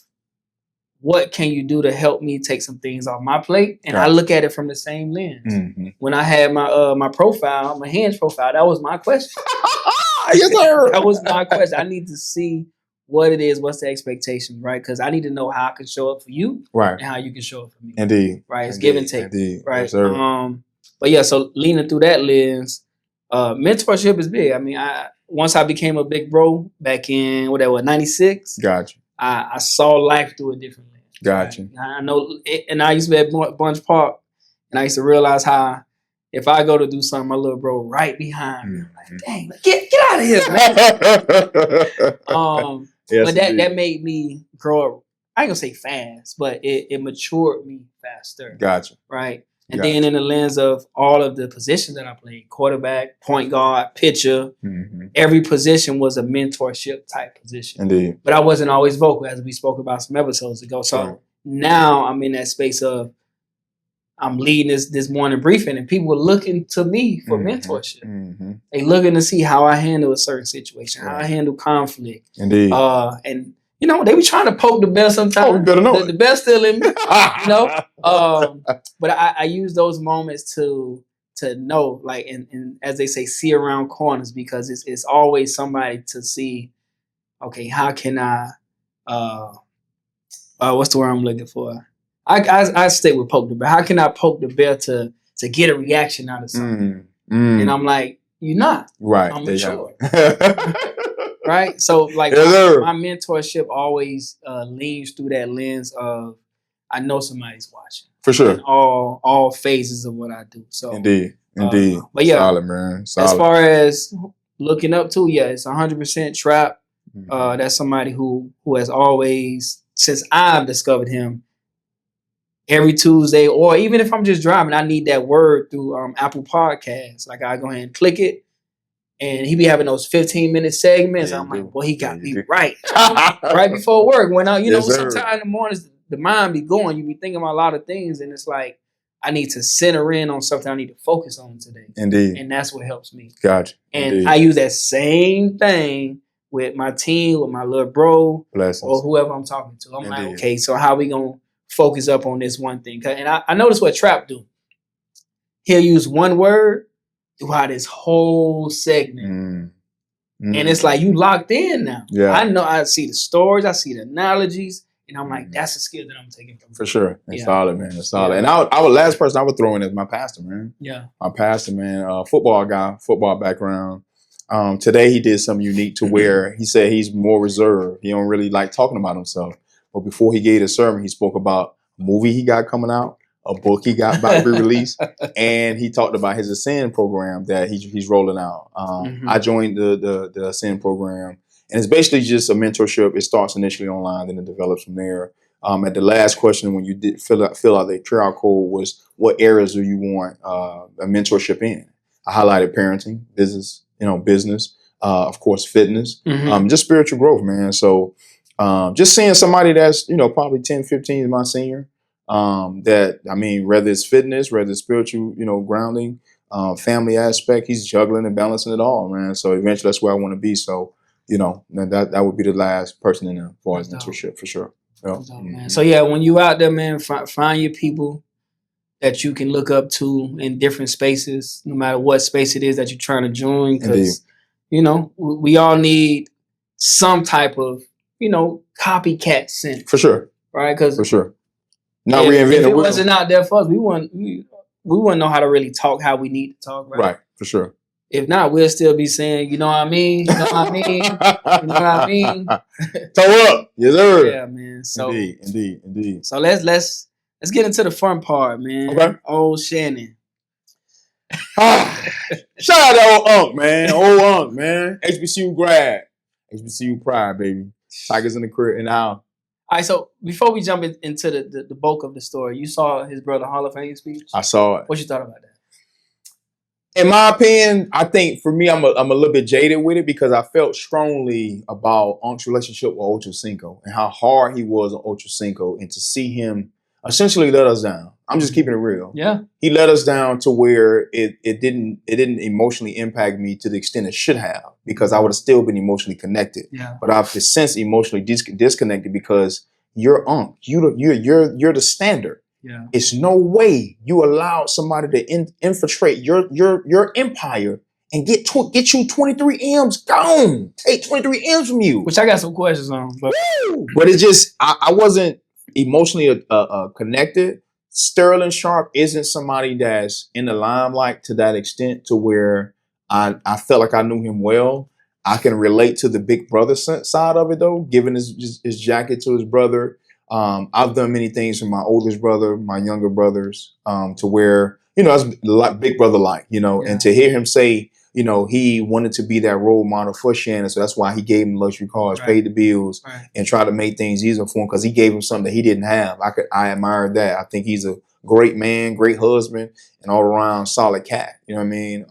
what can you do to help me take some things off my plate? And I look at it from the same lens. Mm-hmm. When I had my profile, my Hinge profile, that was my question. Yes, sir. That was my question. I need to see what it is, what's the expectation, right? Because I need to know how I can show up for you, right, and how you can show up for me. Indeed. Right? It's give and take. Indeed. Right. Yes, sir. But yeah, so leaning through that lens, mentorship is big. I mean, once I became a big bro back in 96. Gotcha. I saw life through a different lens. Gotcha. Right? I know it, and I used to be at Bunch Park, and I used to realize how if I go to do something, my little bro right behind me. I'm like, dang, get out of here, man. Yes, but that made me grow up. I ain't gonna say fast, but it matured me faster. Gotcha. Right. And then in the lens of all of the positions that I played, quarterback, point guard, pitcher, every position was a mentorship type position. Indeed. But I wasn't always vocal, as we spoke about some episodes ago. So now I'm in that space of I'm leading this morning briefing, and people are looking to me for mentorship. They looking to see how I handle a certain situation, how I handle conflict. Indeed. And you know, they be trying to poke the bear sometimes. Oh, you better know the bear's still in me. You know. But I use those moments to know, like, and as they say, see around corners, because it's always somebody to see. Okay, how can I? What's the word I'm looking for? I stick with poke the bear. How can I poke the bear to get a reaction out of something? And I'm like, you're not. Right. I'm mature. Right? So like my mentorship always leans through that lens of I know somebody's watching. For sure. In all phases of what I do. So Indeed. But yeah, solid, man. Solid. As far as looking up to, it's 100% Trap. That's somebody who has always, since I've discovered him, every Tuesday, or even if I'm just driving, I need that word through Apple Podcasts. Like I go ahead and click it, and he be having those 15-minute segments. I'm like, boy, he got me right. Right before work. When sometimes in the mornings, the mind be going. You be thinking about a lot of things, and it's like, I need to center in on something I need to focus on today. Indeed. And that's what helps me. Gotcha. And Indeed. I use that same thing with my team, with my little bro, or whoever I'm talking to. I'm like, okay, so how we going to focus up on this one thing? And I notice what Trap do. He'll use one word throughout this whole segment. And it's like, you locked in now. Yeah. I know, I see the stories, I see the analogies, And I'm like, that's a skill that I'm taking from him. For sure. It's solid, man. It's solid. Yeah. And I would last person I would throw in is my pastor, man. Yeah. My pastor, man. Football guy, football background. Today he did something unique to where he said he's more reserved. He don't really like talking about himself. But before he gave the sermon, he spoke about a movie he got coming out, a book he got about to be released, and he talked about his Ascend program that he's rolling out. I joined the Ascend program, and it's basically just a mentorship. It starts initially online, then it develops from there. At the last question, when you did fill out the QR code, was what areas do you want a mentorship in? I highlighted parenting, business, of course, fitness, just spiritual growth, man. So just seeing somebody that's, probably 10, 15 is my senior, whether it's fitness, whether it's spiritual, grounding, family aspect, he's juggling and balancing it all, man. So eventually that's where I want to be. So, that would be the last person in there for his mentorship, for sure. Man. So yeah, when you out there, man, find your people that you can look up to in different spaces, no matter what space it is that you're trying to join. Because, we all need some type of, copycat sense. For sure. Right? Because for sure. Not reinventing if it wasn't out there for us, we wouldn't know how to really talk how we need to talk, right? Right, for sure. If not, we'll still be saying, you know what I mean? You know what I mean? You know what I mean? Toe up. Yes, sir. Yeah, man. So Indeed. So let's get into the fun part, man. Okay. Old Shannon. Shout out to old Unc, man. Old Unc, man. HBCU grad. HBCU pride, baby. Tigers in the crib and out. All right, so before we jump into the bulk of the story, you saw his brother Hall of Fame speech? I saw it. What you thought about that? In my opinion, I think for me, I'm a little bit jaded with it because I felt strongly about Unc's relationship with Ocho Cinco and how hard he was on Ocho Cinco, and to see him essentially let us down. I'm just keeping it real. Yeah, he let us down to where it didn't emotionally impact me to the extent it should have, because I would have still been emotionally connected. Yeah, but I've since emotionally disconnected because you're Unc. You're the standard. Yeah, it's no way you allow somebody to infiltrate your empire and get you 23 M's gone. Take 23 M's from you. Which I got some questions on. But it's just I wasn't emotionally connected. Sterling Sharpe isn't somebody that's in the limelight to that extent to where I felt like I knew him well. I can relate to the big brother side of it though, giving his jacket to his brother. I've done many things with my oldest brother, my younger brothers, to where, it's like big brother like, and to hear him say, he wanted to be that role model for Shannon. So that's why he gave him luxury cars, paid the bills, and tried to make things easier for him because he gave him something that he didn't have. I admire that. I think he's a great man, great husband, and all around solid cat. You know what I mean?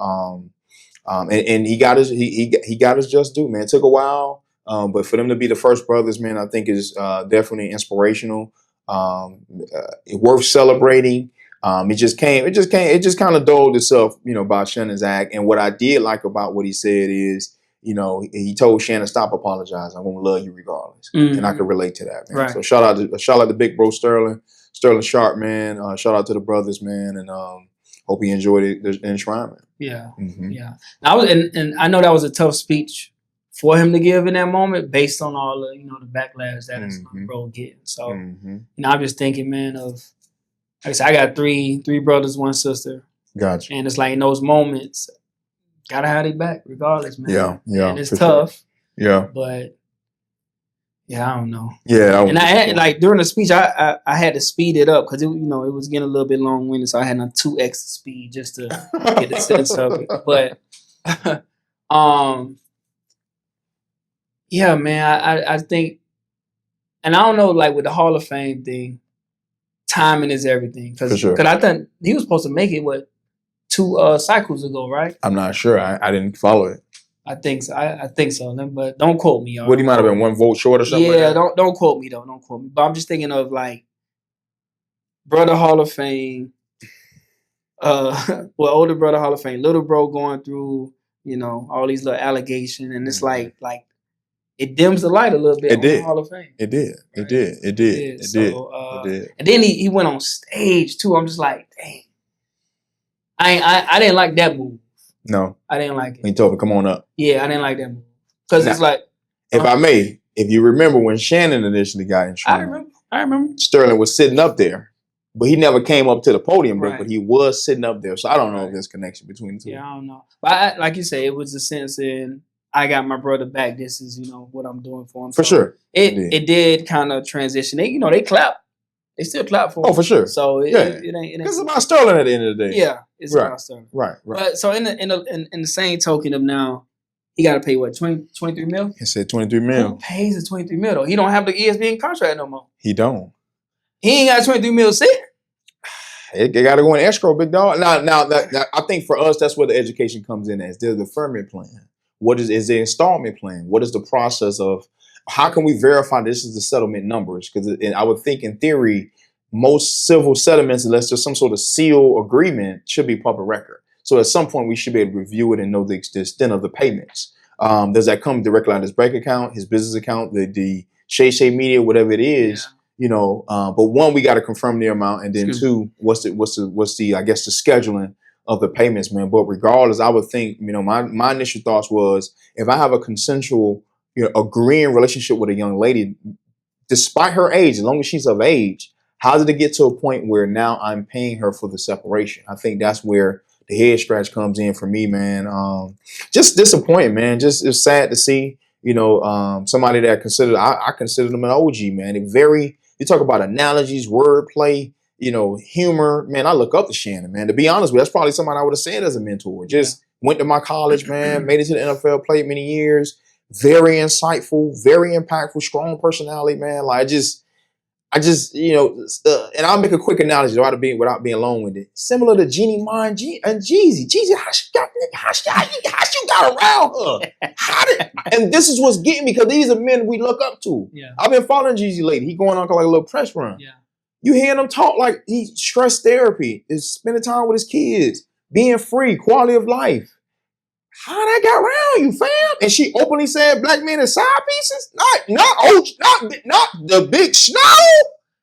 And he got his just due, man. It took a while. But for them to be the first brothers, man, I think is definitely inspirational. Worth celebrating. It just kind of doled itself, about Shannon's act. And what I did like about what he said is, he told Shannon, stop apologizing. I'm gonna love you regardless. And I can relate to that, man. Right. So shout out to big bro Sterling Sharpe, man. Shout out to the brothers, man, and hope he enjoyed it, the enshrinement. Yeah, yeah. And I know that was a tough speech for him to give in that moment, based on all the the backlash that his bro getting. So I'm just thinking, man, of like I said, I got three brothers, one sister. Gotcha. And it's like in those moments, gotta have their back regardless, man. Yeah. And it's tough. Sure. Yeah. But I don't know. Yeah. And I had, like during the speech, I had to speed it up because it was getting a little bit long winded, so I had a 2x the speed just to get the sense of it. But yeah, man, I think, and I don't know, like with the Hall of Fame thing, timing is everything. Because I think he was supposed to make it, 2 cycles ago, right? I'm not sure. I didn't follow it. I think so. I think so. But don't quote me, y'all. What, he might have been 1 vote short or something? Yeah, like don't quote me, though. Don't quote me. But I'm just thinking of, like, brother Hall of Fame, older brother Hall of Fame, little bro going through, all these little allegations. And it's like, it dims the light a little bit on the Hall of Fame. It did. Right? It did. It did. And then he went on stage too. I'm just like, dang. I didn't like that move. No. I didn't like it. He told me, come on up. Yeah, I didn't like that move. Because it's like, if I may, if you remember when Shannon initially got in trouble, I remember. Sterling was sitting up there, but he never came up to the podium, Right. but he was sitting up there. So I don't know if there's connection between the two. Yeah, I don't know. But like you say, it was a sense in I got my brother back. This is, what I'm doing for him. For sure. It did kind of transition. They clap. They still clap for him. Oh, for sure. So it ain't. Because it's about Sterling at the end of the day. Yeah, it's about Sterling. Right. But so in the same token of now, he got to pay what, 23 mil? He said 23 mil. Who pays the 23 mil though? He don't have the ESPN contract no more. He don't. He ain't got 23 mil set. It got to go in escrow, big dog. Now, I think for us, that's where the education comes in as. There's the deferment plan. What is the installment plan? What is the process of how can we verify this is the settlement numbers? Because I would think in theory, most civil settlements, unless there's some sort of seal agreement, should be public record. So at some point, we should be able to review it and know the extent of the payments. Does that come directly on his bank account, his business account, the Shay Media, whatever it is? Yeah. But one, we got to confirm the amount, and then two, what's the I guess the scheduling of the payments, man. But regardless, I would think, my initial thoughts was if I have a consensual, agreeing relationship with a young lady, despite her age, as long as she's of age, how did it get to a point where now I'm paying her for the separation? I think that's where the head scratch comes in for me, man. Just disappointed, man. Just it's sad to see, somebody that I consider them an OG, man. You talk about analogies, wordplay, humor, man. I look up to Shannon, man. To be honest with you, that's probably somebody I would have said as a mentor. Just went to my college, man, made it to the NFL, played many years. Very insightful, very impactful, strong personality, man. Like I just, and I'll make a quick analogy without being long-winded. Similar to Jeannie Mon and Jeezy. Jeezy, how she got around her? And this is what's getting me, because these are men we look up to. Yeah. I've been following Jeezy lately. He going on like a little press run. Yeah. You hear him talk like he stress therapy, is spending time with his kids, being free, quality of life. How that got around you, fam? And she openly said black men are side pieces? Not the big snow.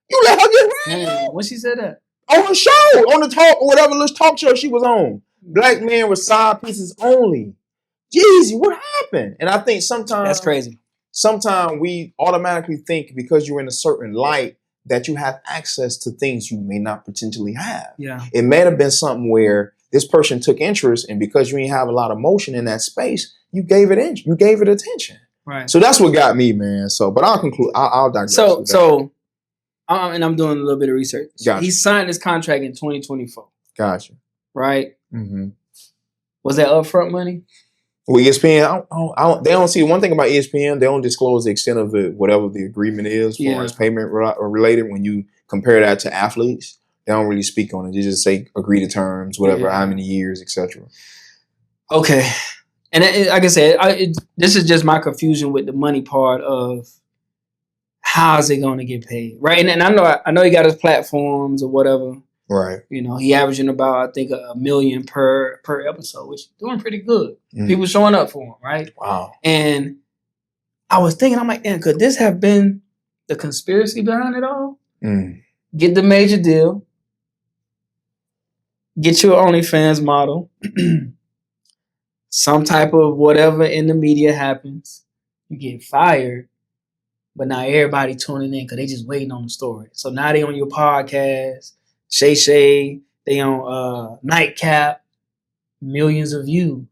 You let her get around. When she said that? On her show, on the talk, or whatever little talk show she was on. Black men were side pieces only. Jeezy, what happened? And I think sometimes that's crazy. Sometimes we automatically think because you're in a certain light that you have access to things you may not potentially have. Yeah. It may have been something where this person took interest, and because you didn't have a lot of motion in that space, you gave it attention. Right. So that's what got me, man. So, but I'll conclude. I'll digress. And I'm doing a little bit of research. Gotcha. He signed his contract in 2024. Gotcha. Right. Mm-hmm. Was that upfront money? Well, ESPN, they don't see one thing about ESPN. They don't disclose the extent of whatever the agreement is for as payment related. When you compare that to athletes, they don't really speak on it. They just say agree to terms, whatever, how many years, etc. Okay, and like I said, this is just my confusion with the money part of how is it going to get paid, right? And I know he got his platforms or whatever. Right. He averaging about, I think, $1 million per episode, which is doing pretty good. People showing up for him, right? Wow. And I was thinking, I'm like, damn, could this have been the conspiracy behind it all? Get the major deal. Get your OnlyFans model. Some type of whatever in the media happens. You get fired. But now everybody tuning in because they just waiting on the story. So now they on your podcast. Shay, they on Nightcap, millions of views.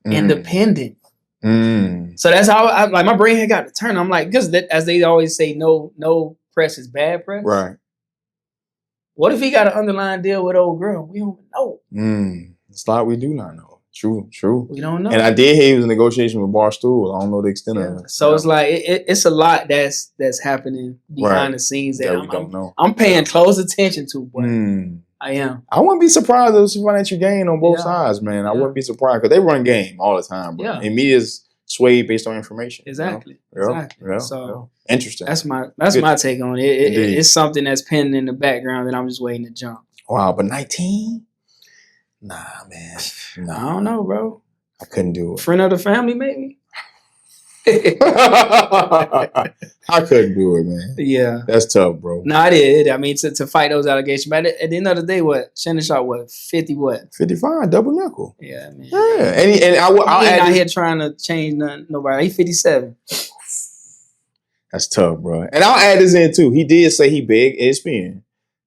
Independent. So that's how my brain had got to turn. I'm like, because as they always say, no press is bad press. Right. What if he got an underlying deal with old girl? We don't know. It's like we do not know. True. We don't know. And I did hear he was in negotiation with Barstool. I don't know the extent of it. So it's like it's a lot that's happening behind the scenes that we don't know. I'm paying close attention to, but I am. I wouldn't be surprised if there's financial gain on both sides, man. I wouldn't be surprised because they run game all the time, bro. And media's swayed based on information. Exactly. Exactly. So interesting. That's my take on it. It's something that's pending in the background that I'm just waiting to jump. Wow, but 19? Nah, man. Nah. I don't know, bro. I couldn't do it. Friend of the family, maybe? I couldn't do it, man. Yeah. That's tough, bro. No, I did. I mean, to fight those allegations. But at the end of the day, Shannon Sharpe, 50 what? 55, double nickel. Yeah, man. Yeah. And I'm not here trying to change nobody. He's 57. That's tough, bro. And I'll add this in too. He did say he begged ESPN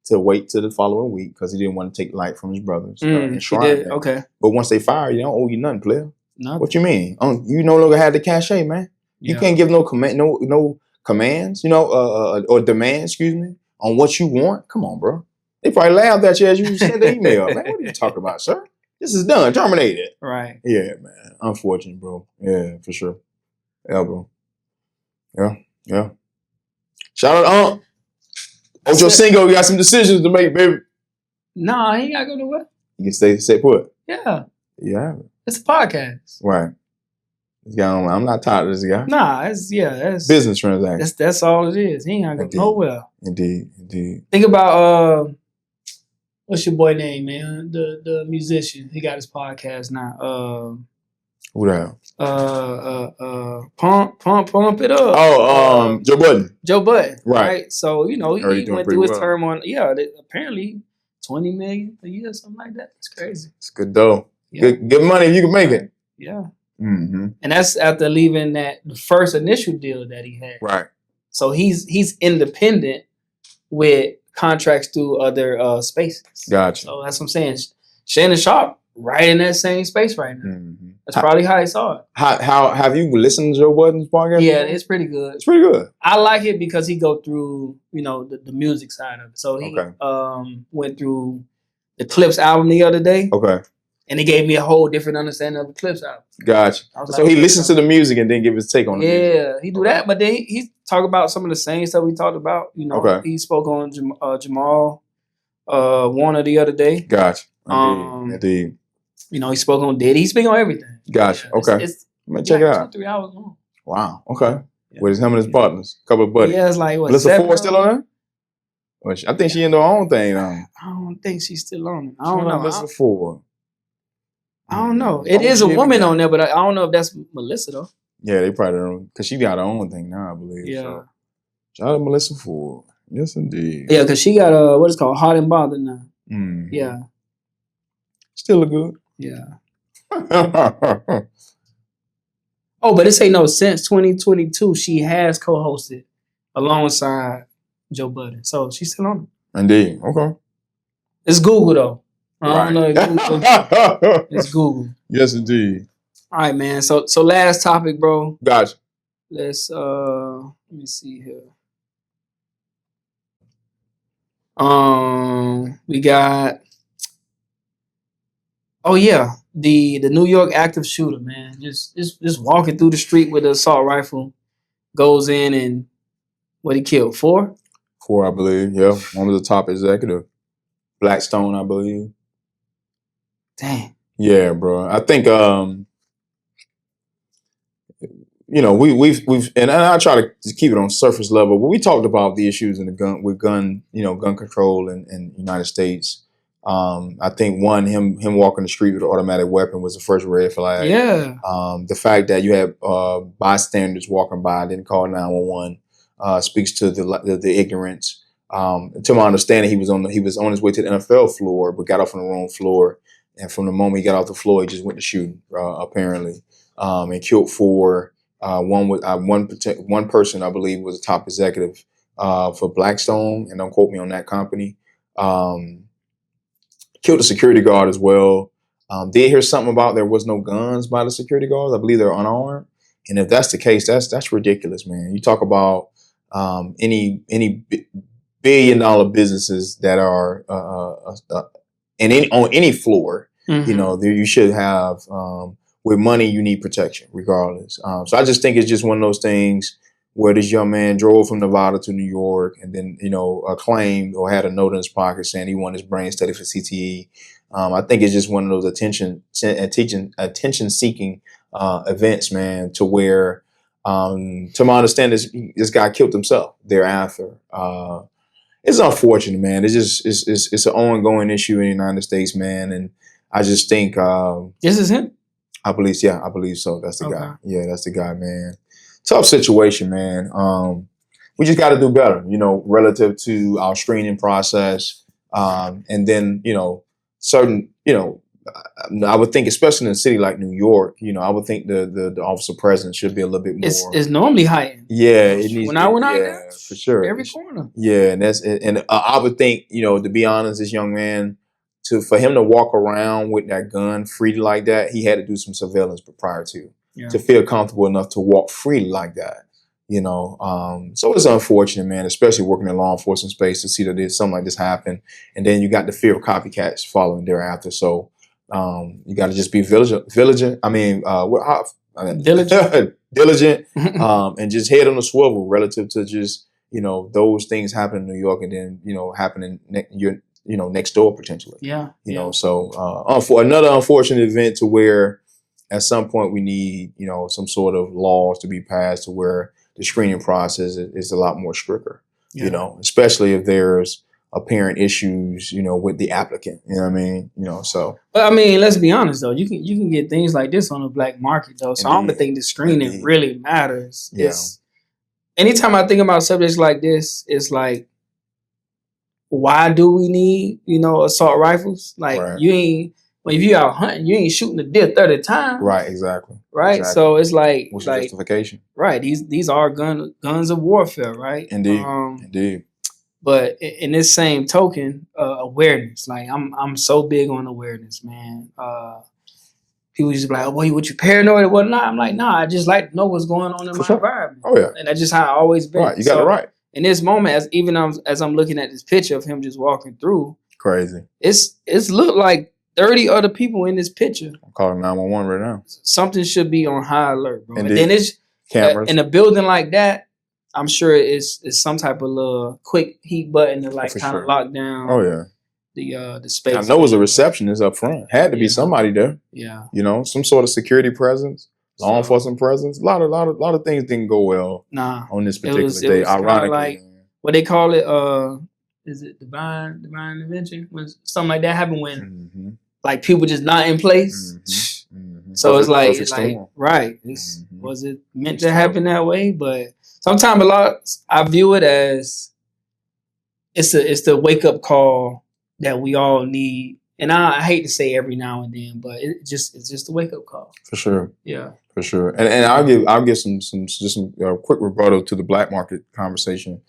to wait till the following week because he didn't want to take light from his brothers. And he did. Okay. But once they fire you, they don't owe you nothing, player. Nothing. What you mean? You no longer have the cachet, man. You can't give no commands, or demands, excuse me, on what you want. Come on, bro. They probably laughed at you as you sent the email. Man, what are you talking about, sir? This is done. Terminated. Right. Yeah, man. Unfortunate, bro. Yeah, for sure. Yeah, bro. Yeah. Shout out, Ocho Cinco, you got some decisions to make, baby. Nah, he ain't gotta go nowhere. You can stay put. Yeah. Yeah. It's a podcast. Right. This guy, I'm not tired of this guy. Nah, that's business transaction. That's all it is. He ain't gotta go nowhere. Indeed. Think about what's your boy name, man? The musician. He got his podcast now. Who that? Pump it up. Oh, Joe Budden. Right. So, he went through his term on, apparently 20 million a year, something like that. It's crazy. It's good dough. Yeah. Good money if you can make it. Yeah. Mm-hmm. And that's after leaving the first initial deal that he had. Right. So he's independent with contracts through other spaces. Gotcha. So that's what I'm saying. Shannon Sharpe right in that same space right now. Mm-hmm. That's probably how he saw it. How have you listened to Joe Budden's podcast? Yeah, it's pretty good. It's pretty good. I like it because he go through, the music side of it. So he went through the Clips album the other day. Okay. And it gave me a whole different understanding of the Clips album. Gotcha. So he listens to the music and then give his take on the music. Yeah, he do that. But then he talk about some of the same stuff we talked about. He spoke on Jamal Warner the other day. Gotcha. Indeed. He spoke on Diddy. He speak on everything. Gotcha. Okay. It's check it out. 2-3 hours long. Wow. Okay. Yeah. With him and his partners, a couple of buddies. Yeah, it's like what? Melissa Ford still on there? Well, I think she in her own thing. I don't think she's still on it. I don't know. Melissa Ford. I don't know. It is a woman on there, but I don't know if that's Melissa though. Yeah, they probably don't, because she got her own thing now, I believe. Yeah. So. Shout out to Melissa Ford. Yes, indeed. Yeah, because she got what is called Hot and Bothered now. Mm. Yeah. Still look good. Yeah. Oh, but it say no. Since 2022, she has co-hosted alongside Joe Budden, so she's still on it. Indeed. Okay. It's Google though. I don't know if Google. It's Google. Yes, indeed. All right, man. So last topic, bro. Gotcha. Let's let me see here. We got. Oh yeah, the New York active shooter, man. Just walking through the street with an assault rifle, goes in and what he killed 4? 4, I believe. Yeah, one was the top executive, Blackstone, I believe. Dang. Yeah, bro. I think we've and I try to just keep it on surface level, but we talked about the issues in the gun control in the United States. I think him walking the street with an automatic weapon was the first red flag. Yeah. The fact that you had bystanders walking by, didn't call 911, speaks to the ignorance. To my understanding, he was on his way to the NFL floor, but got off on the wrong floor. And from the moment he got off the floor, he just went to shooting, apparently, and killed 4. One person, I believe, was a top executive for Blackstone, and don't quote me on that company. Killed a security guard as well. Did hear something about there was no guns by the security guards. I believe they're unarmed. And if that's the case, that's ridiculous, man. You talk about any billion-dollar businesses that are on any floor. Mm-hmm. You should have. With money, you need protection, regardless. So I just think it's just one of those things where this young man drove from Nevada to New York and then, claimed or had a note in his pocket saying he wanted his brain studied for CTE. I think it's just one of those attention-seeking events, man, to where, to my understanding, this guy killed himself thereafter. It's unfortunate, man. It's an ongoing issue in the United States, man. And I just think... this is him? I believe so. That's the guy. Yeah, that's the guy, man. Tough situation, man. We just got to do better, relative to our screening process. And then, certain, I would think, especially in a city like New York, I would think the officer presence should be a little bit more. It's normally heightened. Yeah, it needs. When I went out there, for sure, every corner. Yeah, and I would think, to be honest, this young man, for him to walk around with that gun freely like that, he had to do some surveillance prior to feel comfortable enough to walk freely like that. So it's unfortunate, man, especially working in law enforcement space, to see that there's something like this happen, and then you got the fear of copycats following thereafter. So you got to just be vigilant. I mean, diligent, and just head on the swivel relative to just those things happen in New York, and then happening next door potentially. So for another unfortunate event to where at some point we need some sort of laws to be passed to where the screening process is a lot more stricter, especially if there's apparent issues, with the applicant. You know what I mean? So. But I mean, let's be honest though. You can get things like this on the black market though. So I don't think the screening really matters. Yeah. Anytime I think about subjects like this, it's like, why do we need assault rifles? Like if you out hunting, you ain't shooting the deer 30 times. Right, exactly. Right? Exactly. So it's like... What's your justification? Right. These are guns of warfare, right? Indeed. But in this same token, awareness. Like, I'm so big on awareness, man. People just be like, oh, boy, what, you paranoid or whatnot? I'm like, nah, I just like to know what's going on in my environment. Oh, yeah. And that's just how I always been. Right, you got it right. In this moment, as I'm looking at this picture of him just walking through... Crazy. It's looked like 30 other people in this picture. I'm calling 911 right now. Something should be on high alert, bro. Indeed. And then it's cameras in a building like that. I'm sure it's some type of little quick heat button to kind of lock down. Oh yeah. The space. I know it was a receptionist up front. Had to be somebody there. Yeah. Some sort of security presence, law enforcement presence. A lot of things didn't go well. On this particular day. Ironically, like what they call it. Is it divine intervention? When something like that happened when like people just not in place. So it's like right. Was it meant to happen that way? But sometimes I view it as it's the wake up call that we all need. And I hate to say every now and then, but it's just a wake up call. For sure. Yeah. For sure. And I'll give some quick rebuttal to the black market conversation.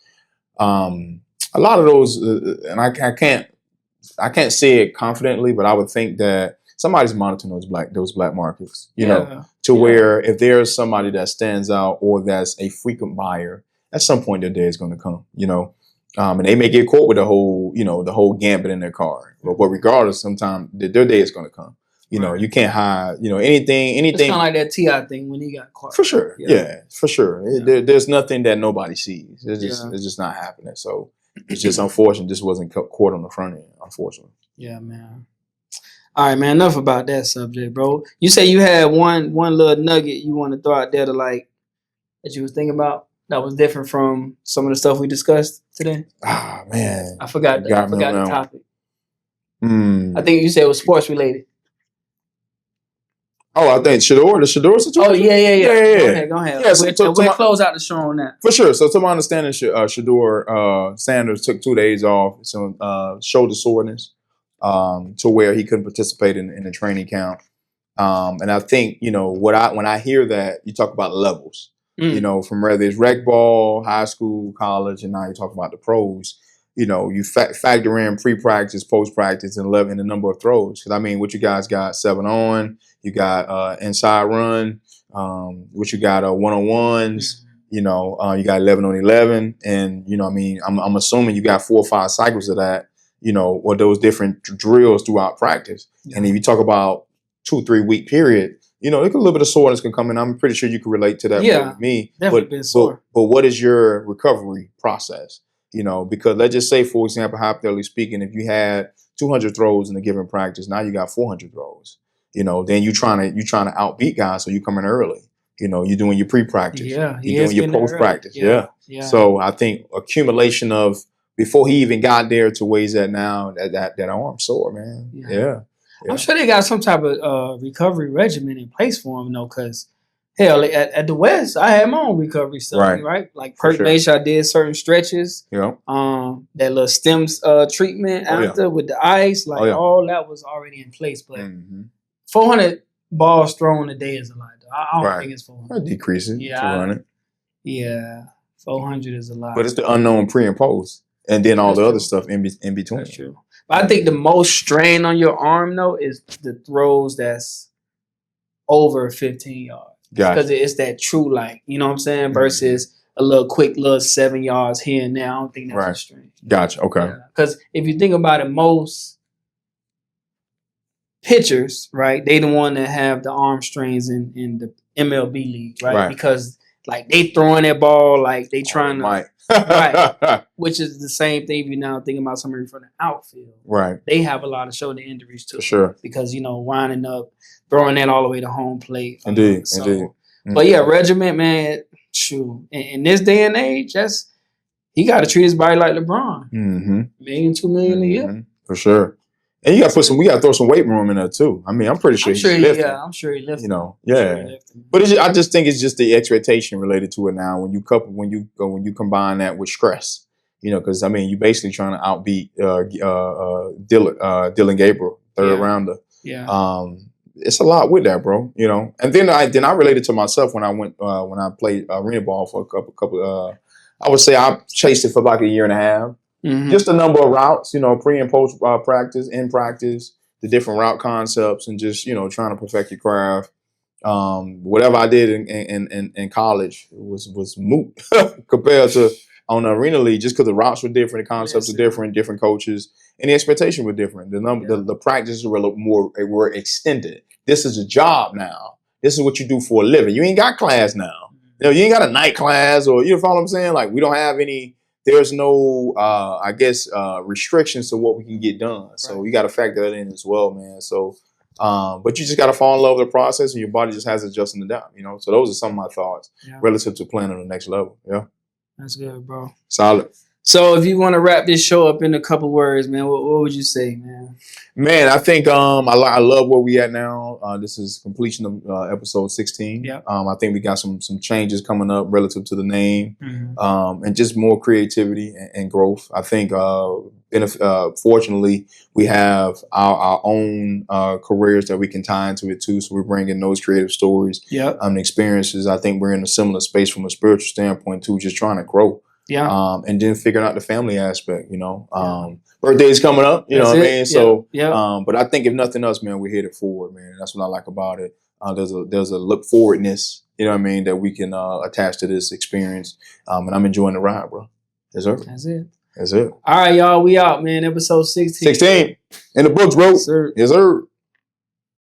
A lot of those, and I can't say it confidently, but I would think that somebody's monitoring those black markets, to where if there's somebody that stands out or that's a frequent buyer, at some point their day is going to come, and they may get caught with the whole gambit in their car, but regardless, sometime their day is going to come. You can't hide, anything. It's kind of like that T.I. thing when he got caught. For sure. Yeah, for sure. Yeah. There's nothing that nobody sees. It's just not happening. So it's just unfortunate this wasn't caught on the front end, unfortunately. Yeah, man. All right, man. Enough about that subject, bro. You say you had one little nugget you want to throw out there that you was thinking about that was different from some of the stuff we discussed today? Ah, man. I forgot the topic. I think you said it was sports related. Oh, I think the Shador situation. Oh, yeah. Go ahead. Yeah, we'll close out the show on that. For sure. So, to my understanding, Shador Sanders took 2 days off, some shoulder soreness, to where he couldn't participate in the training camp. And I think, when I hear that, you talk about levels, from whether it's rec ball, high school, college, and now you talk about the pros. You factor in pre-practice, post-practice, and the number of throws. Because, I mean, what you guys got 7 on, you got inside run, what you got one-on-ones, you got 11 on 11. And, I'm assuming you got 4 or 5 cycles of that, or those different drills throughout practice. Yeah. And if you talk about 2-3 week period, a little bit of soreness can come in. I'm pretty sure you can relate to that more than me. Definitely but what is your recovery process? Because let's just say, for example, hypothetically speaking, if you had 200 throws in a given practice, now you got 400 throws. Then you're trying to outbeat guys, so you come in early. You're doing your pre-practice. Yeah, you're doing your post-practice. Yeah. So I think accumulation of before he even got there to where he's at now, that arm sore, man. Yeah. I'm sure they got some type of recovery regimen in place for him, though, because hell, at the West, I had my own recovery stuff, right? Like perk nation, I did certain stretches. Yeah. That little stem treatment after with the ice, like all that was already in place. But 400 balls thrown a day is a lot. Though. I don't think it's 400. I'll decrease it. Yeah, 200. Yeah, 400 is a lot. But it's the unknown pre and post, and then all the other stuff in between. That's true. But I think the most strain on your arm though is the throws that's over 15 yards. Because it's that true, like, you know what I'm saying, versus a little quick little 7 yards here and there. I don't think that's a strain. Gotcha. Okay. Because if you think about it, most pitchers, right, they the one that have the arm strains in the MLB league, right? Because like they throwing that ball like they trying to right, which is the same thing if you now thinking about somebody from the outfield. Right. They have a lot of shoulder injuries too. For sure. Because, you know, winding up, throwing that all the way to home plate. Indeed. But yeah, regiment, man, shoot. In this day and age, he got to treat his body like LeBron. $1 million, $2 million a year. For sure. And you got to we got to throw some weight room in there too. I mean, I'm pretty sure he's lifting. Yeah, I'm sure he lifting. You know, But I just think it's just the expectation related to it now. When you combine that with stress, you know, because I mean, you basically trying to outbeat Dylan Gabriel, third rounder. Yeah. It's a lot with that, bro. You know, and then I related to myself when I played arena ball for a couple. I would say I chased it for like a year and a half. Just a number of routes, you know, pre and post practice, in practice, the different route concepts, and just, you know, trying to perfect your craft. Whatever I did in college was moot compared to on the arena league, just because the routes were different, the concepts were different coaches, and the expectation were different. The practices were extended. This is a job now. This is what you do for a living. You ain't got class now. You know, you ain't got a night class, or you know what I'm saying? Like, we don't have any. There's no, restrictions to what we can get done. So you got to factor that in as well, man. So, but you just got to fall in love with the process, and your body just has to adjust and adapt, you know? So those are some of my thoughts relative to playing on the next level. Yeah. That's good, bro. Solid. So if you want to wrap this show up in a couple words, man, what would you say, man? Man, I think I love where we at now. This is completion of episode 16. Yeah. I think we got some changes coming up relative to the name, and just more creativity and growth. I think fortunately we have our own careers that we can tie into it too. So we're bringing those creative stories, and experiences. I think we're in a similar space from a spiritual standpoint too, just trying to grow. Yeah. And then figuring out the family aspect, you know. Birthday's coming up, you know what I mean? So, but I think if nothing else, man, we're headed forward, man. That's what I like about it. There's a look forwardness, you know what I mean, that we can attach to this experience. And I'm enjoying the ride, bro. Yes, sir. That's it. All right, y'all. We out, man. Episode 16. 16. In the books, bro. Yes, sir.